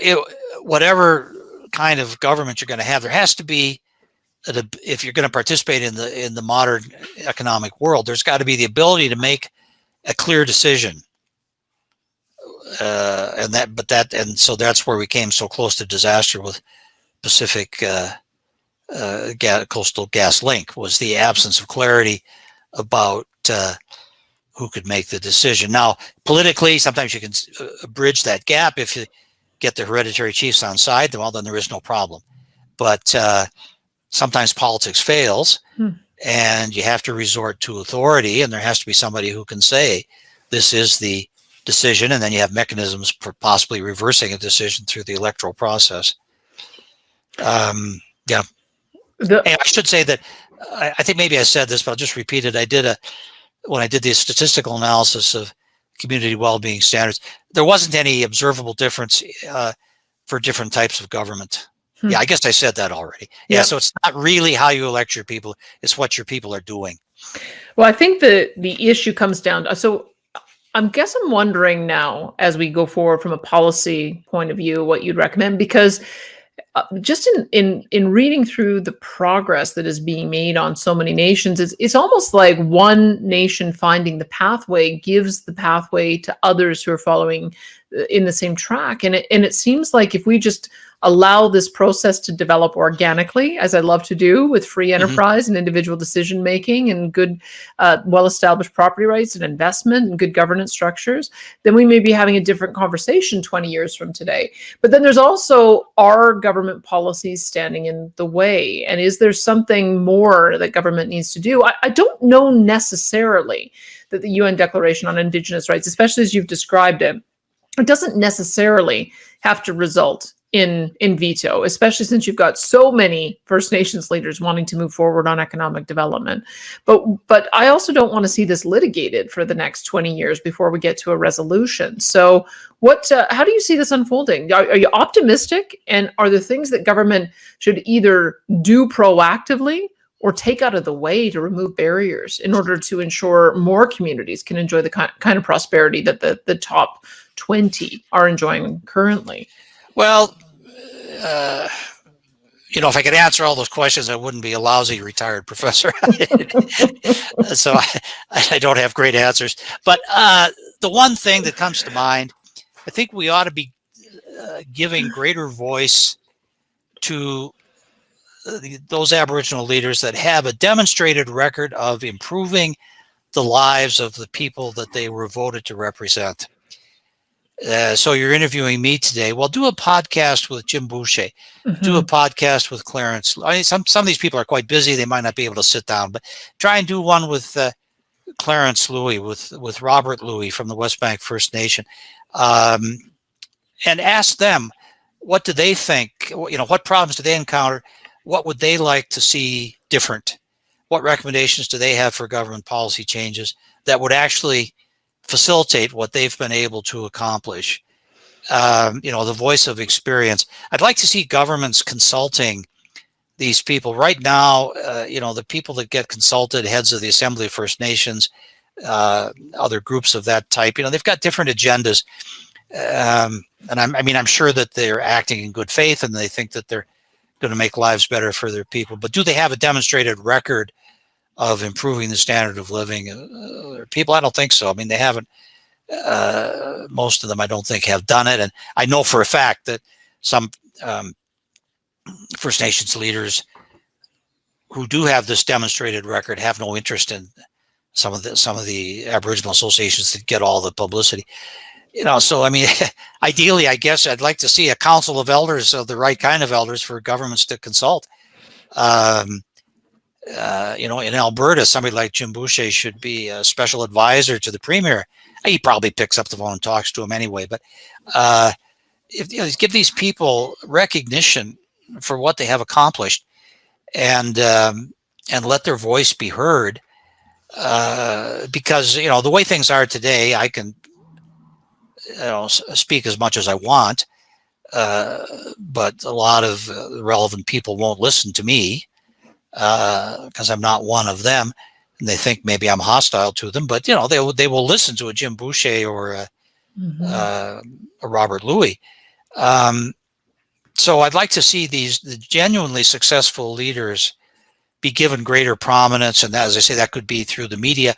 whatever kind of government you're going to have, there has to be, if you're going to participate in the modern economic world, there's got to be the ability to make a clear decision. So that's where we came so close to disaster with Pacific Coastal Gas Link, was the absence of clarity about who could make the decision. Now, politically, sometimes you can bridge that gap if you get the hereditary chiefs on side. Well, then there is no problem. But sometimes politics fails, and you have to resort to authority, and there has to be somebody who can say, this is the decision, and then you have mechanisms for possibly reversing a decision through the electoral process. Yeah. And I should say that I think maybe I said this, but I'll just repeat it. When I did the statistical analysis of community well-being standards, there wasn't any observable difference for different types of government. Yeah, I guess I said that already. Yeah, so it's not really how you elect your people, it's what your people are doing. Well, I think the issue comes down to, so I'm wondering now, as we go forward from a policy point of view, what you'd recommend, because just in reading through the progress that is being made on so many nations, it's almost like one nation finding the pathway gives the pathway to others who are following in the same track. And it seems like if we just allow this process to develop organically, as I love to do, with free enterprise and individual decision making and good, well-established property rights and investment and good governance structures, then we may be having a different conversation 20 years from today. But then there's also our government policies standing in the way. And is there something more that government needs to do? I don't know necessarily that the UN Declaration on Indigenous Rights, especially as you've described it doesn't necessarily have to result in veto, especially since you've got so many First Nations leaders wanting to move forward on economic development. But I also don't want to see this litigated for the next 20 years before we get to a resolution. So how do you see this unfolding? Are you optimistic? And are there things that government should either do proactively or take out of the way to remove barriers in order to ensure more communities can enjoy the kind of prosperity that the top 20 are enjoying currently? Well, if I could answer all those questions, I wouldn't be a lousy retired professor. So I don't have great answers. But the one thing that comes to mind, I think we ought to be giving greater voice to those Aboriginal leaders that have a demonstrated record of improving the lives of the people that they were voted to represent. So you're interviewing me today. Well, do a podcast with Jim Boucher. Do a podcast with Clarence. Some of these people are quite busy. They might not be able to sit down, but try and do one with Clarence Louie, with Robert Louie from the West Bank First Nation, and ask them, what do they think? What problems do they encounter? What would they like to see different? What recommendations do they have for government policy changes that would actually facilitate what they've been able to accomplish? the voice of experience. I'd like to see governments consulting these people. Right now, the people that get consulted, heads of the Assembly of First Nations, other groups of that type, they've got different agendas. And I'm sure that they're acting in good faith and they think that they're going to make lives better for their people. But do they have a demonstrated record of improving the standard of living of people? I don't think so. They haven't. Most of them, I don't think, have done it. And I know for a fact that some First Nations leaders who do have this demonstrated record have no interest in some of the Aboriginal associations that get all the publicity. So ideally, I guess I'd like to see a council of elders, of the right kind of elders, for governments to consult. In Alberta, somebody like Jim Boucher should be a special advisor to the premier. He probably picks up the phone and talks to him anyway. But give these people recognition for what they have accomplished, and let their voice be heard. Because the way things are today, I can speak as much as I want, but a lot of relevant people won't listen to me because I'm not one of them, and they think maybe I'm hostile to them. But they will listen to a Jim Boucher or a Robert Louis. So I'd like to see the genuinely successful leaders be given greater prominence, and as I say, that could be through the media,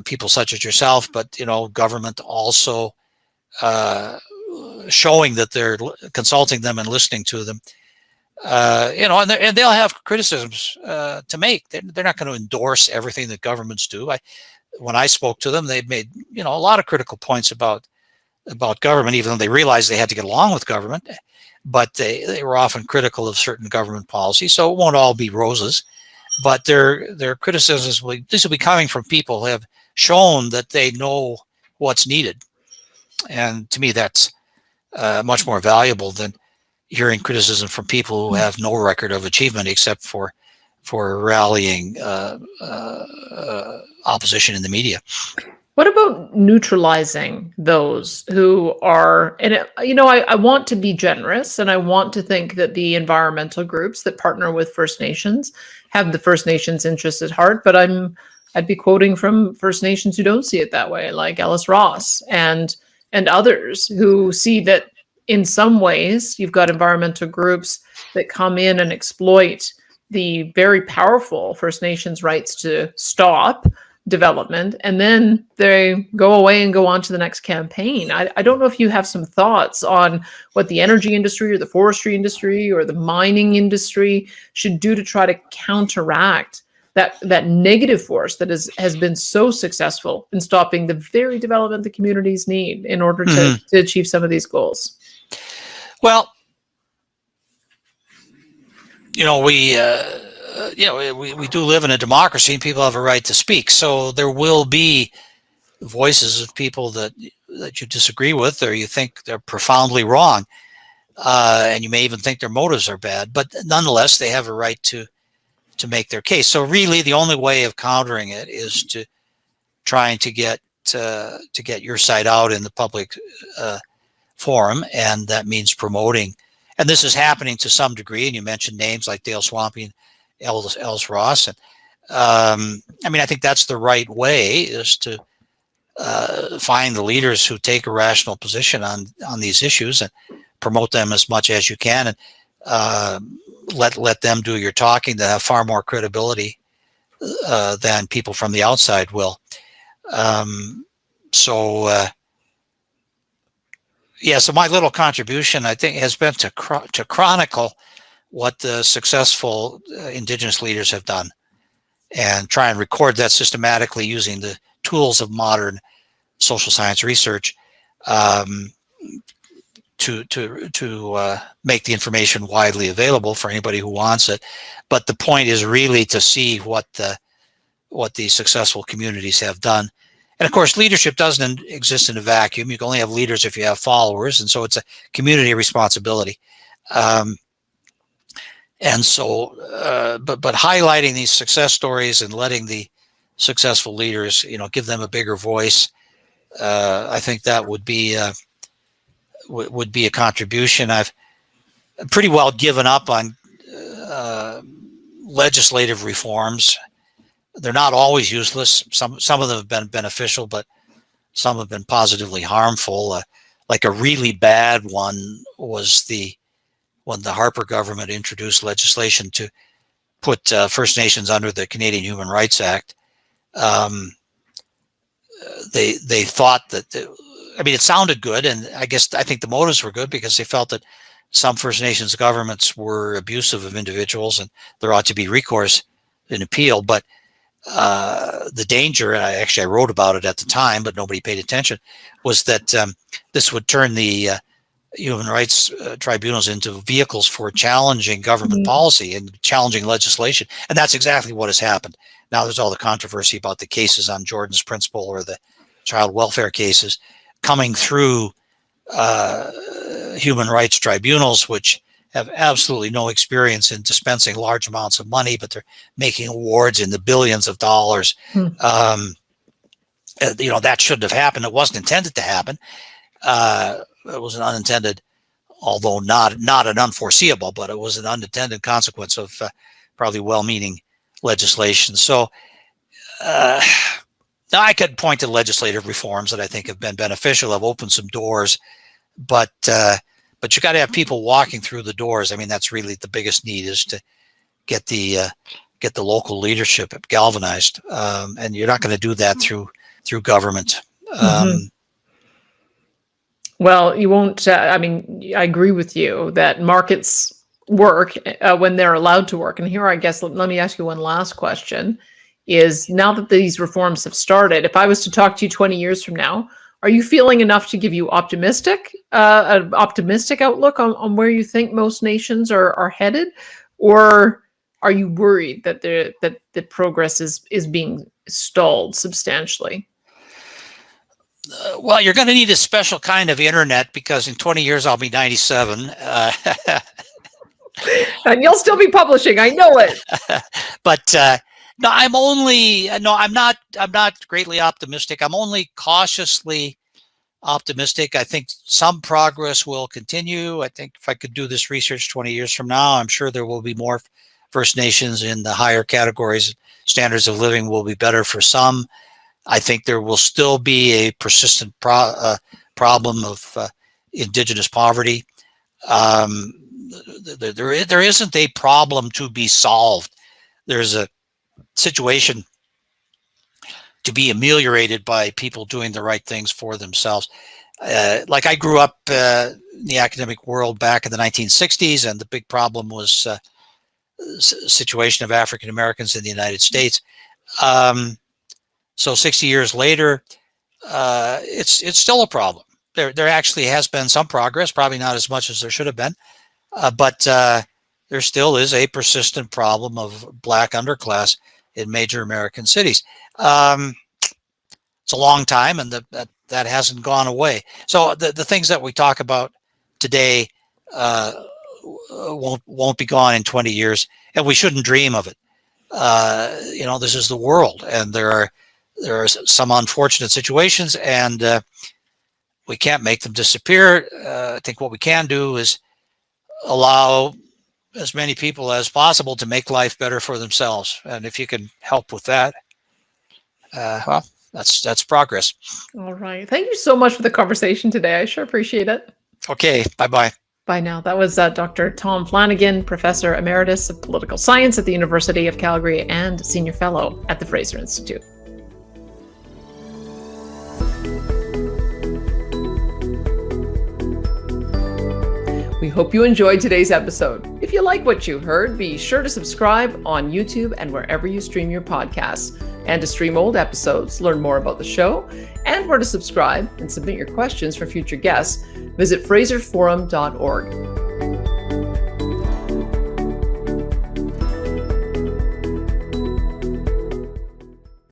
people such as yourself, but government also showing that they're consulting them and listening to them. And they'll have criticisms to make. They're not going to endorse everything that governments do. When I spoke to them, they made a lot of critical points about government, even though they realized they had to get along with government. But they were often critical of certain government policies, so it won't all be roses. But their criticisms will be coming from people who have shown that they know what's needed, and to me, that's much more valuable than hearing criticism from people who have no record of achievement except for rallying opposition in the media. What about neutralizing those who are, and I want to be generous, and I want to think that the environmental groups that partner with First Nations have the First Nations interests at heart, but I'd be quoting from First Nations who don't see it that way, like Ellis Ross and others who see that in some ways you've got environmental groups that come in and exploit the very powerful First Nations rights to stop development, and then they go away and go on to the next campaign. I don't know if you have some thoughts on what the energy industry or the forestry industry or the mining industry should do to try to counteract that negative force that has been so successful in stopping the very development the communities need in order to achieve some of these goals. Well, we do live in a democracy, and people have a right to speak. So there will be voices of people that you disagree with, or you think they're profoundly wrong, and you may even think their motives are bad. But nonetheless, they have a right to make their case. So really, the only way of countering it is to trying to get your side out in the public forum, and that means promoting. And this is happening to some degree. And you mentioned names like Dale Swampy and Ellis Ross. And I think that's the right way, is to find the leaders who take a rational position on these issues and promote them as much as you can, and let them do your talking. They have far more credibility than people from the outside will. So my little contribution, I think, has been to chronicle what the successful Indigenous leaders have done, and try and record that systematically using the tools of modern social science research to make the information widely available for anybody who wants it. But the point is really to see what the successful communities have done. And of course, leadership doesn't exist in a vacuum. You can only have leaders if you have followers, and so it's a community responsibility. And so, but highlighting these success stories and letting the successful leaders, give them a bigger voice, I think that would be would be a contribution. I've pretty well given up on legislative reforms. They're not always useless. Some of them have been beneficial, but some have been positively harmful. Like a really bad one was when the Harper government introduced legislation to put First Nations under the Canadian Human Rights Act. They thought that, it sounded good, and I think the motives were good because they felt that some First Nations governments were abusive of individuals and there ought to be recourse and appeal. But the danger, and I wrote about it at the time, but nobody paid attention, was that this would turn the human rights tribunals into vehicles for challenging government policy and challenging legislation. And that's exactly what has happened. Now there's all the controversy about the cases on Jordan's Principle or the child welfare cases coming through human rights tribunals, which have absolutely no experience in dispensing large amounts of money, but they're making awards in the billions of dollars. That shouldn't have happened. It wasn't intended to happen. It was an unintended, although not an unforeseeable, but it was an unintended consequence of probably well-meaning legislation. So now I could point to legislative reforms that I think have been beneficial, have opened some doors, but you got to have people walking through the doors. That's really the biggest need, is to get the local leadership galvanized, and you're not going to do that through government. Well, you won't. I agree with you that markets work when they're allowed to work. And here, I guess, let me ask you one last question. Is, now that these reforms have started, if I was to talk to you 20 years from now, are you feeling enough to give you an optimistic outlook on where you think most nations are headed? Or are you worried that the progress is being stalled substantially? Well, you're going to need a special kind of internet, because in 20 years I'll be 97. And you'll still be publishing, I know it. But no, I'm not greatly optimistic. I'm only cautiously optimistic. I think some progress will continue. I think if I could do this research 20 years from now, I'm sure there will be more First Nations in the higher categories. Standards of living will be better for some. I think there will still be a persistent problem of Indigenous poverty. There isn't a problem to be solved. There's a situation to be ameliorated by people doing the right things for themselves. Like, I grew up in the academic world back in the 1960s, and the big problem was situation of African Americans in the United States. So 60 years later, it's still a problem. There actually has been some progress, probably not as much as there should have been, but there still is a persistent problem of Black underclass in major American cities. It's a long time, and that hasn't gone away. So the things that we talk about today won't be gone in 20 years, and we shouldn't dream of it. This is the world, and there are some unfortunate situations, and we can't make them disappear. I think what we can do is allow as many people as possible to make life better for themselves. And if you can help with that, well, that's progress. All right. Thank you so much for the conversation today. I sure appreciate it. Okay. Bye-bye. Bye now. That was Dr. Tom Flanagan, Professor Emeritus of Political Science at the University of Calgary and Senior Fellow at the Fraser Institute. We hope you enjoyed today's episode. If you like what you heard, be sure to subscribe on YouTube and wherever you stream your podcasts. And to stream old episodes, learn more about the show, and where to subscribe and submit your questions for future guests, visit fraserforum.org.